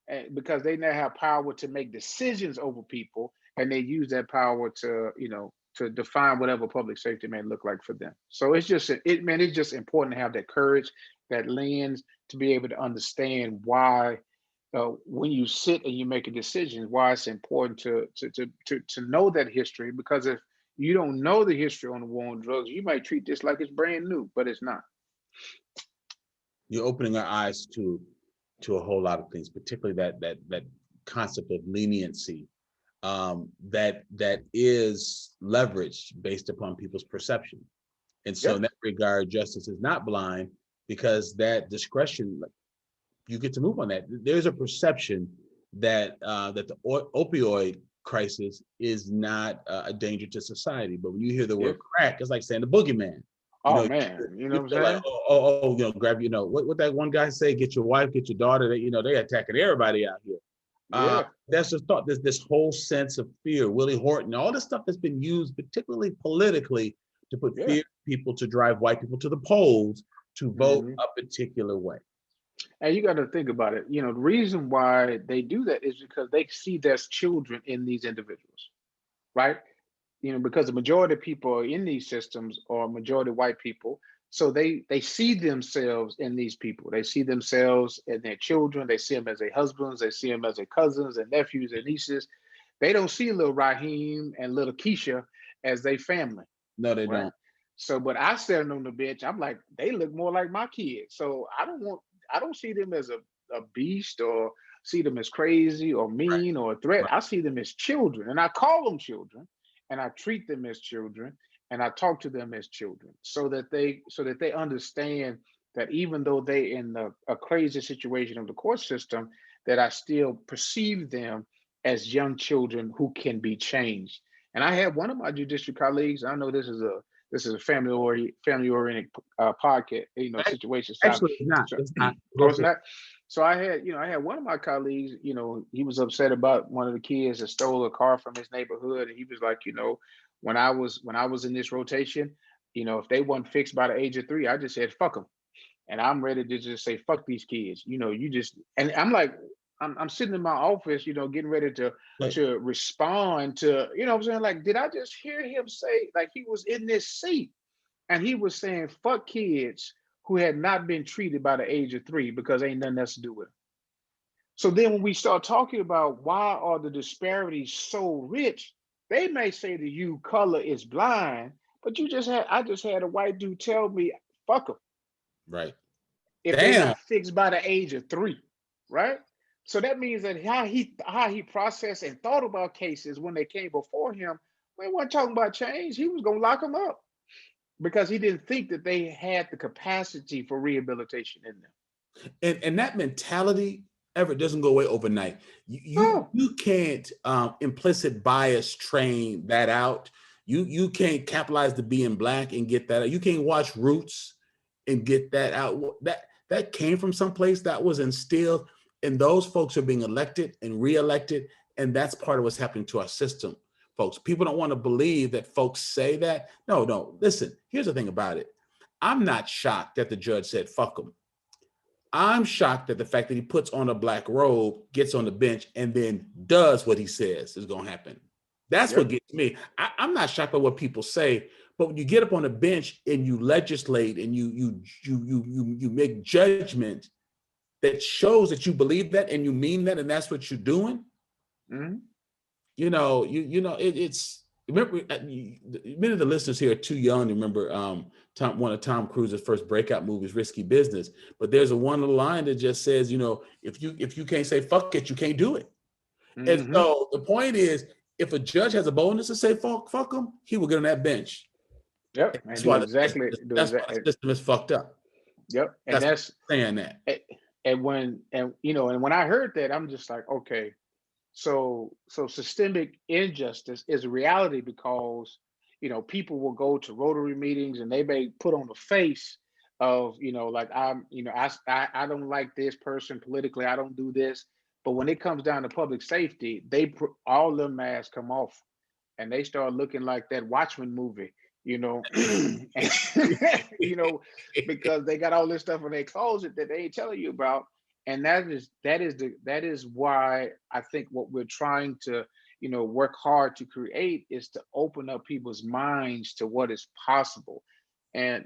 and because they now have power to make decisions over people, and they use that power to, to define whatever public safety may look like for them. So it's just important to have that courage, that lens, to be able to understand why, when you sit and you make a decision, why it's important to know that history. Because if you don't know the history on the war on drugs, you might treat this like it's brand new, but it's not. You're opening our eyes to a whole lot of things, particularly that concept of leniency, that is leveraged based upon people's perception. And so Yep. in that regard, justice is not blind, because that discretion, you get to move on that. There's a perception that that the opioid crisis is not a danger to society, but when you hear the word Yep. crack, it's like saying the boogeyman. You Oh know, man, you know you what feel I'm like, saying? grab, what that one guy say, get your wife, get your daughter, they attacking everybody out here. Yeah, That's just thought, this whole sense of fear, Willie Horton, all this stuff that's been used, particularly politically, to put yeah. fear in people, to drive white people to the polls to vote Hmm. a particular way. And you got to think about it. The reason why they do that is because they see there's children in these individuals, right? Because the majority of people are in these systems are majority white people. So they see themselves in these people. They see themselves in their children. They see them as their husbands. They see them as their cousins and nephews and nieces. They don't see little Raheem and little Keisha as their family, No, they right? don't. So, but I stand on the bench. I'm like, they look more like my kids. So I don't see them as a beast or see them as crazy or Right, mean or a threat. right. I see them as children, and I call them children, and I treat them as children, and I talk to them as children, so that they understand that even though they in a crazy situation of the court system, that I still perceive them as young children who can be changed. And I had one of my judicial colleagues. I know this is a family oriented podcast, Ac- situation. Actually, it's not. So, It's not. oh, Go it's for it. not. So I had one of my colleagues. He was upset about one of the kids that stole a car from his neighborhood, and he was like, when I was in this rotation, if they weren't fixed by the age of 3, I just said fuck them, and I'm ready to just say fuck these kids. You just and I'm like, I'm sitting in my office, getting ready to Like, respond to, what I'm saying, like, did I just hear him say, like, he was in this seat and he was saying fuck kids who had not been treated by the age of 3 because ain't nothing else to do with them. So then when we start talking about why are the disparities so rich, they may say to you color is blind, but I just had a white dude tell me fuck them right. if they're Damn. not fixed by the age of 3, right? So that means that how he processed and thought about cases when they came before him, we weren't talking about change. He was gonna lock them up because he didn't think that they had the capacity for rehabilitation in them. And that mentality ever doesn't go away overnight. Oh, You can't implicit bias train that out. You can't capitalize the being black and get that out. You can't watch Roots and get that out. That came from someplace that was instilled, and those folks are being elected and reelected, and that's part of what's happening to our system, folks. People don't want to believe that folks say that. No. Listen, here's the thing about it. I'm not shocked that the judge said fuck them. I'm shocked at the fact that he puts on a black robe, gets on the bench, and then does what he says is going to happen. That's yep. what gets me. I'm not shocked by what people say, but when you get up on a bench and you legislate and you make judgment that shows that you believe that and you mean that and that's what you're doing, Mhm. it's. Remember, many of the listeners here are too young to remember one of Tom Cruise's first breakout movies, Risky Business. But there's a one line that just says, if you can't say fuck it, you can't do it. And Mhm. so the point is, if a judge has a boldness to say fuck him, he will get on that bench. Yep. And That's do why exactly do that's why the exactly. system is fucked up. Yep. And That's that's saying that. and when I heard that, I'm just like, okay, so systemic injustice is a reality because people will go to Rotary meetings and they may put on the face of like I don't like this person politically, I don't do this, but when it comes down to public safety, all them masks come off and they start looking like that Watchmen movie, and, because they got all this stuff in their closet that they ain't telling you about. And that is why I think what we're trying to work hard to create is to open up people's minds to what is possible. And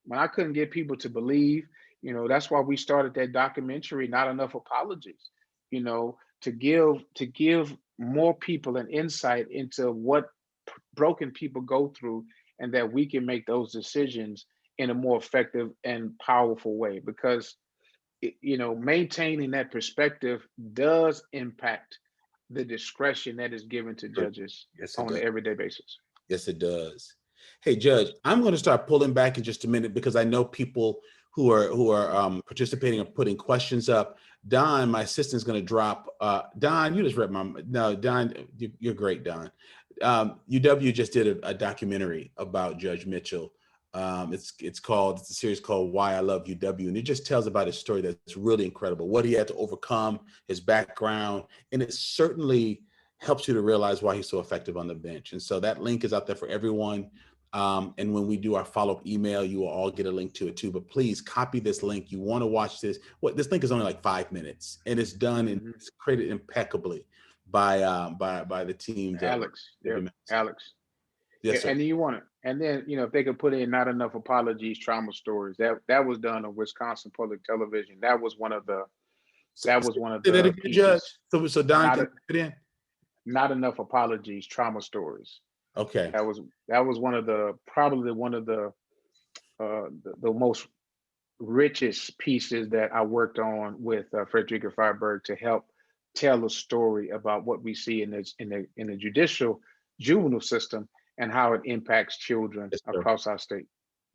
when I couldn't get people to believe, that's why we started that documentary, Not Enough Apologies, to give more people an insight into what broken people go through, and that we can make those decisions in a more effective and powerful way, because maintaining that perspective does impact the discretion that is given to judges Yes, it on does. an everyday basis. Yes, it does. Hey, Judge, I'm going to start pulling back in just a minute because I know people who are participating are putting questions up. Don, my assistant, is going to drop. Don, you just read my. No, Don, you're great, Don. UW just did a documentary about Judge Mitchell. It's a series called Why I Love UW, and it just tells about his story that's really incredible, what he had to overcome, his background, and it certainly helps you to realize why he's so effective on the bench. And so that link is out there for everyone. And when we do our follow-up email, you will all get a link to it too. But please copy this link. You want to watch this. This link is only like 5 minutes, and it's done and it's created impeccably by the teams. Alex, Alex. Yes, sir. And then if they could put in Not Enough Apologies, Trauma Stories, that was done on Wisconsin Public Television. That was one of the Judge. pieces. So Don can put it in. Not Enough Apologies, Trauma Stories. Okay. That was probably one of the most richest pieces that I worked on with Frederica Freiberg to help tell a story about what we see in the judicial juvenile system and how it impacts children across our state.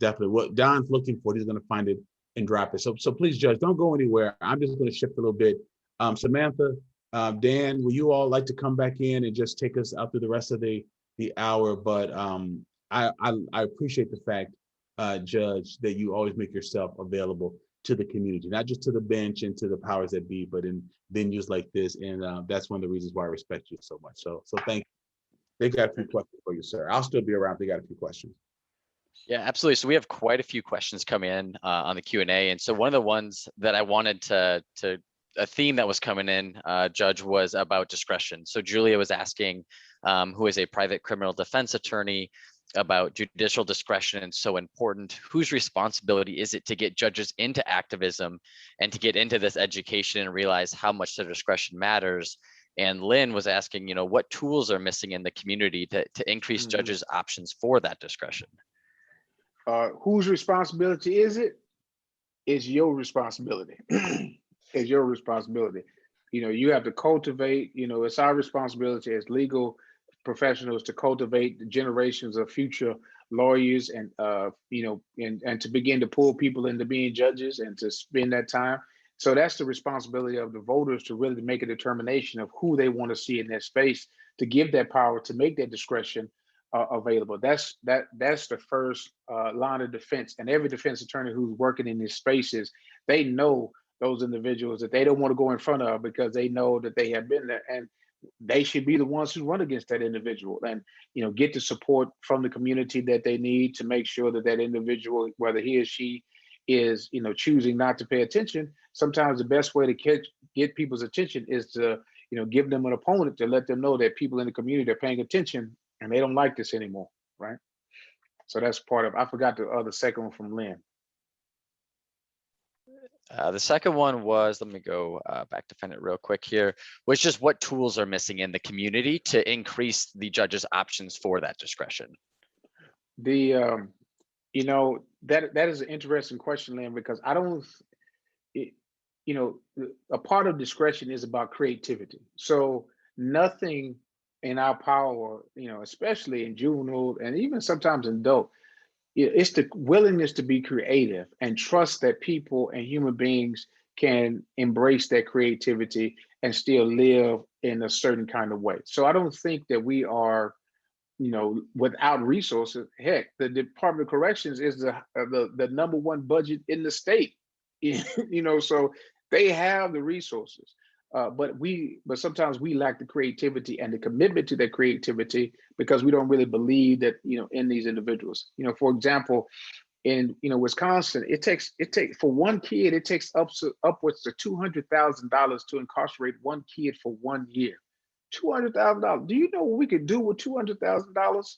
Definitely. What Don's looking for, he's going to find it and drop it. So please, Judge, don't go anywhere. I'm just going to shift a little bit. Samantha, Dan, will you all like to come back in and just take us out through the rest of the hour? But I appreciate the fact, Judge, that you always make yourself available to the community, not just to the bench and to the powers that be, but in venues like this. And that's one of the reasons why I respect you so much. So thank you. They got a few questions for you, sir. I'll still be around. They got a few questions. Yeah, absolutely. So we have quite a few questions come in on the Q&A. And so one of the ones that I wanted to a theme that was coming in, Judge, was about discretion. So Julia was asking, who is a private criminal defense attorney, about judicial discretion and so important. Whose responsibility is it to get judges into activism and to get into this education and realize how much their discretion matters? And Lynn was asking, what tools are missing in the community to increase judges' options for that discretion? Whose responsibility is it? It's your responsibility. It's your responsibility. You have to cultivate, it's our responsibility as legal professionals to cultivate the generations of future lawyers and, and to begin to pull people into being judges and to spend that time. So that's the responsibility of the voters to really make a determination of who they want to see in that space, to give that power, to make that discretion available. That's the first line of defense. And every defense attorney who's working in these spaces, they know those individuals that they don't want to go in front of because they know that they have been there, and they should be the ones who run against that individual and get the support from the community that they need to make sure that that individual, whether he or she is choosing not to pay attention. Sometimes the best way to get people's attention is to give them an opponent to let them know that people in the community are paying attention and they don't like this anymore, right? So that's part of. I forgot the second one from Lynn. The second one was, let me go back to find it real quick here, was just what tools are missing in the community to increase the judges' options for that discretion? That is an interesting question, Lynn, because I don't, a part of discretion is about creativity. So nothing in our power, especially in juvenile and even sometimes in adult, it's the willingness to be creative and trust that people and human beings can embrace that creativity and still live in a certain kind of way. So I don't think that we are, without resources. Heck, the Department of Corrections is the number one budget in the state, so they have the resources. But sometimes we lack the creativity and the commitment to that creativity because we don't really believe that, in these individuals. For example, in Wisconsin, it takes for one kid, it takes upwards to $200,000 to incarcerate one kid for 1 year. $200,000. Do you know what we could do with $200,000?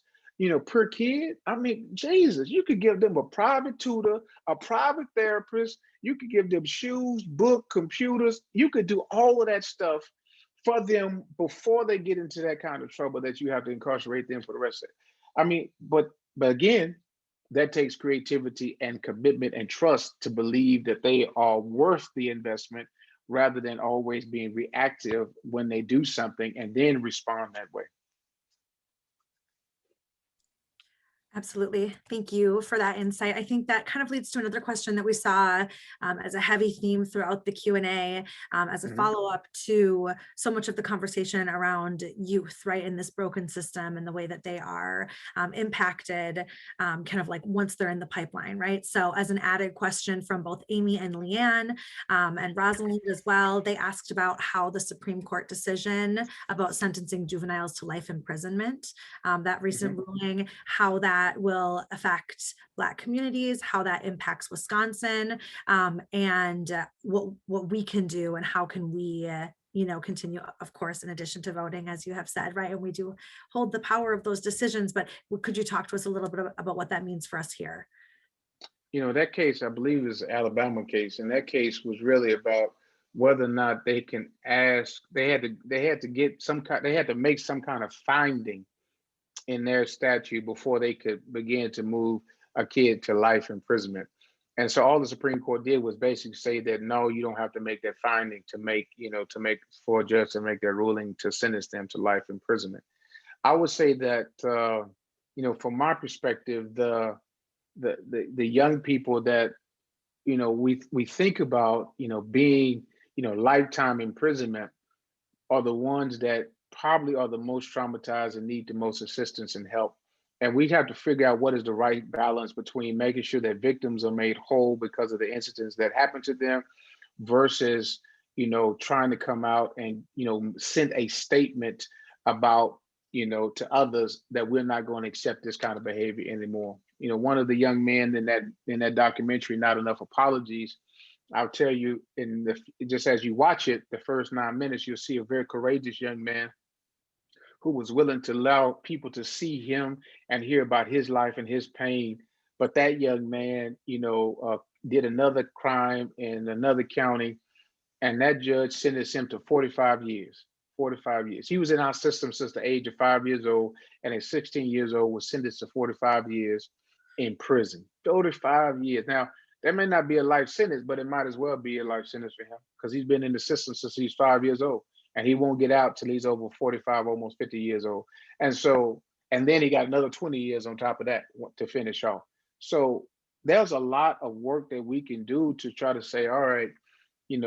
Per kid? I mean, Jesus, you could give them a private tutor, a private therapist. You could give them shoes, book, computers. You could do all of that stuff for them before they get into that kind of trouble that you have to incarcerate them for the rest of it. I mean, but again, that takes creativity and commitment and trust to believe that they are worth the investment rather than always being reactive when they do something and then respond that way. Absolutely. Thank you for that insight. I think that kind of leads to another question that we saw as a heavy theme throughout the Q&A, as a follow-up to so much of the conversation around youth, right, in this broken system and the way that they are impacted kind of like once they're in the pipeline, right? So as an added question from both Amy and Leanne and Rosalind as well, they asked about how the Supreme Court decision about sentencing juveniles to life imprisonment, that recent ruling, how that will affect Black communities, how that impacts Wisconsin, and what we can do and how can we continue, of course, in addition to voting, as you have said, right? And we do hold the power of those decisions, but could you talk to us a little bit about what that means for us here? That case, I believe, is an Alabama case, and that case was really about whether or not they can ask, they had to make some kind of finding in their statute before they could begin to move a kid to life imprisonment. And so all the Supreme Court did was basically say that, no, you don't have to make that finding for a judge to make that ruling to sentence them to life imprisonment. I would say that, from my perspective, the young people that, we think about, being, lifetime imprisonment are the ones that probably are the most traumatized and need the most assistance and help. And we have to figure out what is the right balance between making sure that victims are made whole because of the incidents that happened to them versus, trying to come out and, send a statement about, to others that we're not going to accept this kind of behavior anymore. One of the young men in that documentary, Not Enough Apologies, I'll tell you, just as you watch it, the first 9 minutes, you'll see a very courageous young man who was willing to allow people to see him and hear about his life and his pain. But that young man, did another crime in another county, and that judge sentenced him to 45 years. 45 years. He was in our system since the age of 5 years old, and at 16 years old was sentenced to 45 years in prison. 35 years. Now, that may not be a life sentence, but it might as well be a life sentence for him because he's been in the system since he's 5 years old, and he won't get out till he's over 45, almost 50 years old. And then he got another 20 years on top of that to finish off. So there's a lot of work that we can do to try to say, all right, we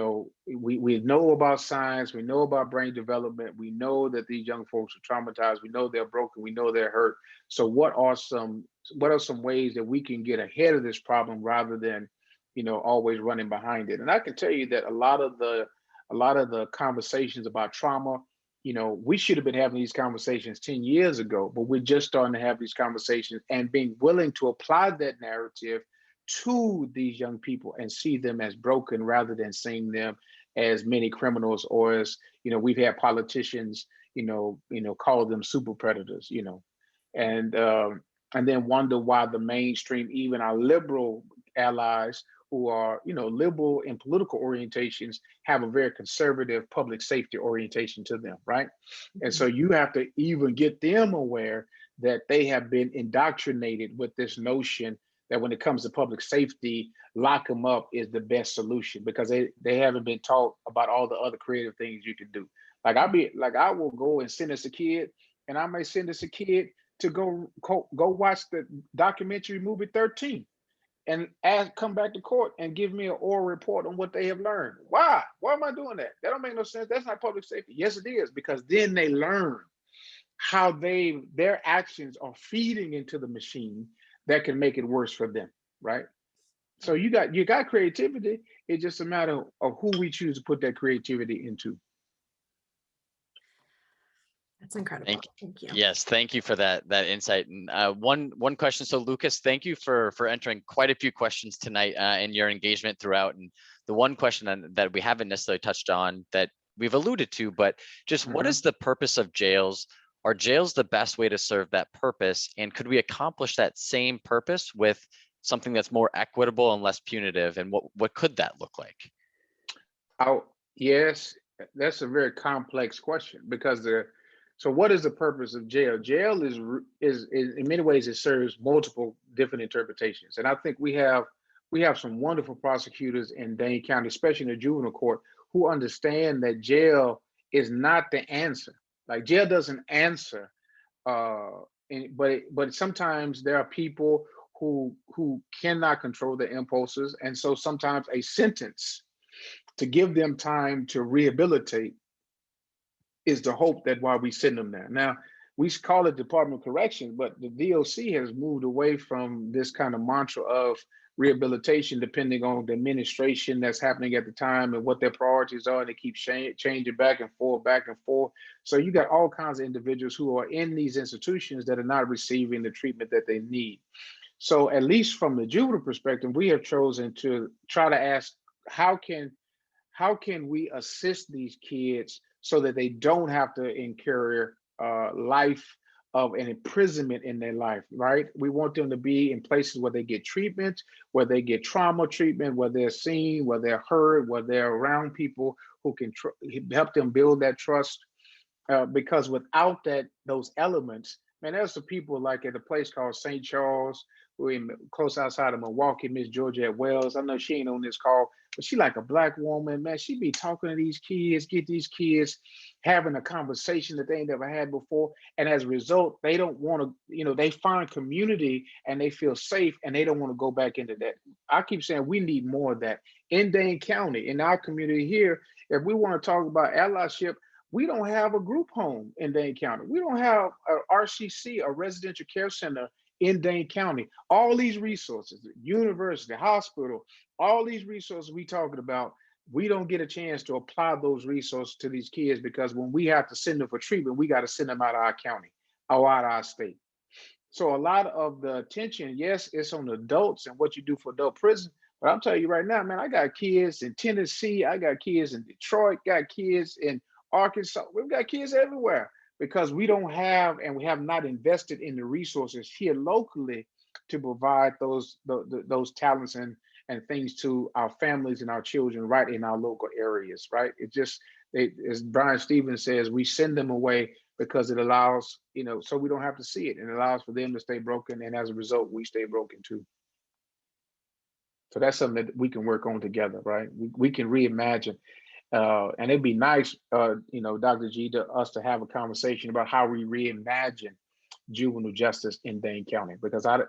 know about science, we know about brain development, we know that these young folks are traumatized, we know they're broken, we know they're hurt. So what are some ways that we can get ahead of this problem rather than, always running behind it? And I can tell you that a lot of the conversations about trauma, we should have been having these conversations 10 years ago, but we're just starting to have these conversations and being willing to apply that narrative to these young people and see them as broken rather than seeing them as many criminals, or as, we've had politicians, call them super predators, and then wonder why the mainstream, even our liberal allies who are, liberal in political orientations, have a very conservative public safety orientation to them, right? And so you have to even get them aware that they have been indoctrinated with this notion that when it comes to public safety, lock them up is the best solution because they haven't been taught about all the other creative things you can do. I will go and sentence a kid, and I may sentence a kid to go watch the documentary movie 13 and come back to court and give me an oral report on what they have learned. Why? Why am I doing that? That don't make no sense. That's not public safety. Yes, it is, because then they learn how their actions are feeding into the machine that can make it worse for them, right? So you got creativity. It's just a matter of who we choose to put that creativity into. That's incredible. Thank you. Yes, thank you for that insight. And one question. So Lucas, thank you for entering quite a few questions tonight and your engagement throughout. And the one question that we haven't necessarily touched on that we've alluded to, but just what is the purpose of jails? Are jails the best way to serve that purpose? And could we accomplish that same purpose with something that's more equitable and less punitive? And what could that look like? Oh, yes, that's a very complex question because so what is the purpose of jail? Jail is in many ways, it serves multiple different interpretations. And I think we have some wonderful prosecutors in Dane County, especially in the juvenile court, who understand that jail is not the answer. Like jail doesn't answer, but sometimes there are people who cannot control their impulses, and so sometimes a sentence to give them time to rehabilitate is the hope that why we send them there. Now, we call it Department of Corrections, but the DOC has moved away from this kind of mantra of rehabilitation, depending on the administration that's happening at the time and what their priorities are. They keep changing back and forth. So you got all kinds of individuals who are in these institutions that are not receiving the treatment that they need. So at least from the juvenile perspective, we have chosen to try to ask, how can we assist these kids so that they don't have to incur life of an imprisonment in their life, right? We want them to be in places where they get treatment, where they get trauma treatment, where they're seen, where they're heard, where they're around people who can help them build that trust. Because without those elements, man, there's some people like at a place called St. Charles, close outside of Milwaukee, Miss Georgia at Wells. I know she ain't on this call, but she like a Black woman, man. She be talking to these kids, get these kids having a conversation that they ain't never had before. And as a result, they don't want to, they find community and they feel safe and they don't want to go back into that. I keep saying we need more of that in Dane County, in our community here. If we want to talk about allyship, We don't have a group home in Dane County. We don't have a RCC, a residential care center in Dane County. All these resources, the university, hospital, all these resources we talking about, we don't get a chance to apply those resources to these kids because when we have to send them for treatment, we got to send them out of our county or out of our state. So a lot of the attention, yes, it's on adults and what you do for adult prison. But I'm telling you right now, man, I got kids in Tennessee, I got kids in Detroit, got kids in Arkansas. We've got kids everywhere because we don't have and we have not invested in the resources here locally to provide those talents and things to our families and our children right in our local areas, right? It just, as Brian Stevens says, we send them away because it allows, so we don't have to see it, and it allows for them to stay broken, and as a result, we stay broken too. So that's something that we can work on together, right? We can reimagine, and it'd be nice, Dr. G, to us to have a conversation about how we reimagine juvenile justice in Dane County, because I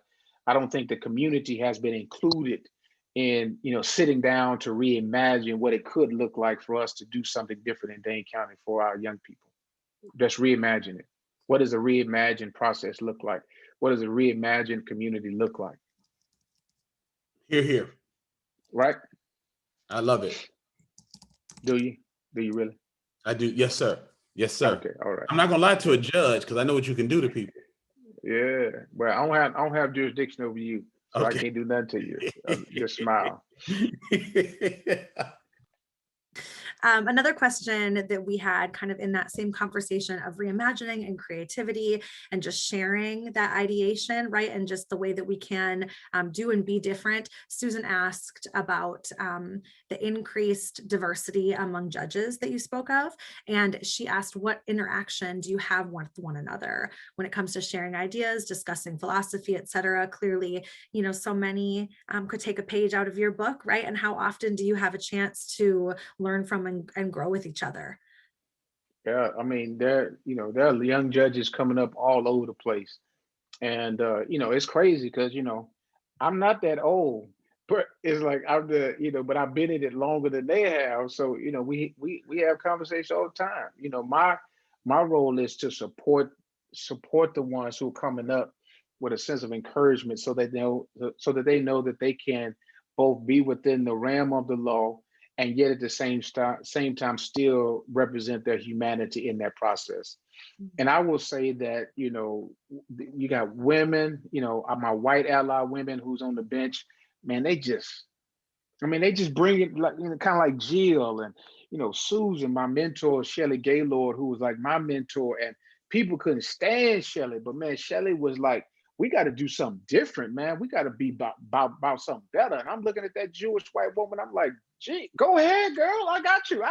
don't think the community has been included in sitting down to reimagine what it could look like for us to do something different in Dane County for our young people. Just reimagine it. What does a reimagined process look like? What does a reimagined community look like? Hear, hear. Right? I love it. Do you? Do you really? I do. Yes, sir. Yes, sir. Okay. All right. I'm not gonna lie to a judge because I know what you can do to people. Yeah. Well, I don't have jurisdiction over you, so okay. I can't do nothing to you. Just smile. Another question that we had kind of in that same conversation of reimagining and creativity and just sharing that ideation, right? And just the way that we can do and be different. Susan asked about the increased diversity among judges that you spoke of. And she asked, what interaction do you have with one another when it comes to sharing ideas, discussing philosophy, et cetera? Clearly, so many could take a page out of your book, right? And how often do you have a chance to learn from and grow with each other? Yeah, I mean, there are young judges coming up all over the place, and it's crazy because I'm not that old, but it's like I'm but I've been in it longer than they have. So we have conversations all the time. My role is to support the ones who are coming up with a sense of encouragement, so that they know that they can both be within the realm of the law and yet at the same time still represent their humanity in that process. And I will say that, you got women, my white ally women who's on the bench, man, they just bring it like, kind of like Jill and, Susan, my mentor, Shelley Gaylord, who was like my mentor, and people couldn't stand Shelley, but man, Shelley was like, we got to do something different, man. We got to be about something better. And I'm looking at that Jewish white woman. I'm like, gee, go ahead, girl. I got you.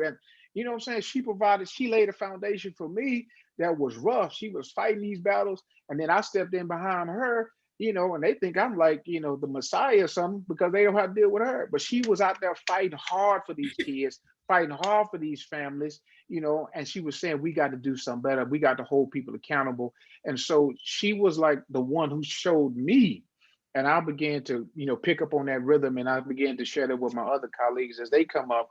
And you know what I'm saying? She laid a foundation for me that was rough. She was fighting these battles. And then I stepped in behind her, and they think I'm like, the Messiah or something because they don't have to deal with her. But she was out there fighting hard for these kids, fighting hard for these families, and she was saying, we got to do something better. We got to hold people accountable. And so she was like the one who showed me. And I began to, pick up on that rhythm, and I began to share that with my other colleagues as they come up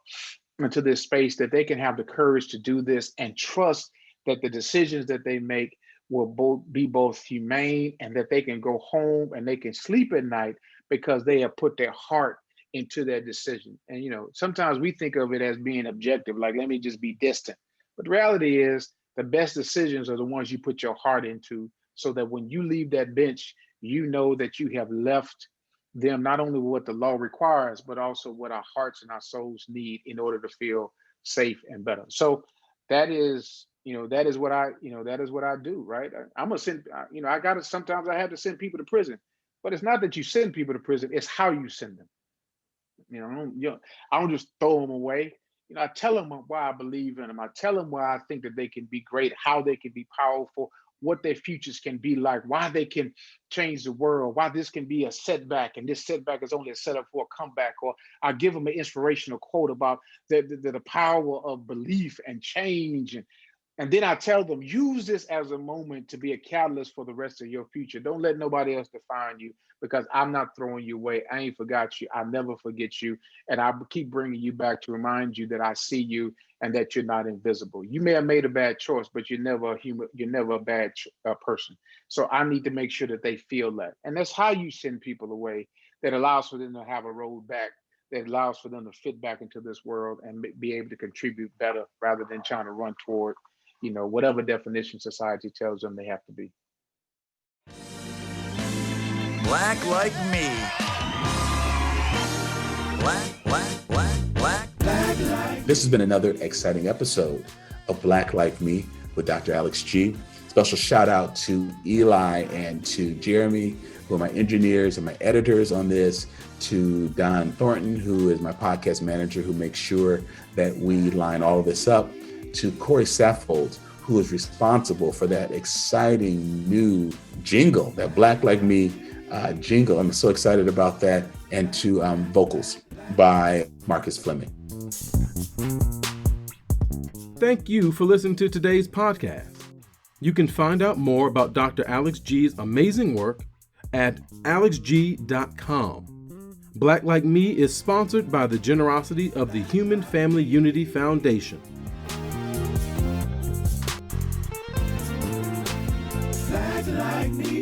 into this space, that they can have the courage to do this and trust that the decisions that they make will be both humane, and that they can go home and they can sleep at night because they have put their heart into their decision. And, sometimes we think of it as being objective, like, let me just be distant. But the reality is the best decisions are the ones you put your heart into, so that when you leave that bench, you know that you have left them not only what the law requires, but also what our hearts and our souls need in order to feel safe and better. So that is what I do, right? I'm gonna send, sometimes I have to send people to prison, but it's not that you send people to prison, it's how you send them. I don't just throw them away. I tell them why I believe in them. I tell them why I think that they can be great, how they can be powerful, what their futures can be like, why they can change the world, why this can be a setback, and this setback is only a setup for a comeback. Or I give them an inspirational quote about the power of belief and change. And And then I tell them, use this as a moment to be a catalyst for the rest of your future. Don't let nobody else define you, because I'm not throwing you away. I ain't forgot you. I never forget you. And I keep bringing you back to remind you that I see you and that you're not invisible. You may have made a bad choice, but you're never a human. You're never a bad person. So I need to make sure that they feel that. And that's how you send people away, that allows for them to have a road back, that allows for them to fit back into this world and be able to contribute better, rather than trying to run toward, whatever definition society tells them they have to be. Black like me. Black like. This has been another exciting episode of Black Like Me with Dr. Alex G. Special shout out to Eli and to Jeremy, who are my engineers and my editors on this, to Don Thornton, who is my podcast manager, who makes sure that we line all of this up, to Corey Saffold, who is responsible for that exciting new jingle, that Black Like Me jingle. I'm so excited about that. And to vocals by Marcus Fleming. Thank you for listening to today's podcast. You can find out more about Dr. Alex G's amazing work at alexg.com. Black Like Me is sponsored by the generosity of the Human Family Unity Foundation. Black like me.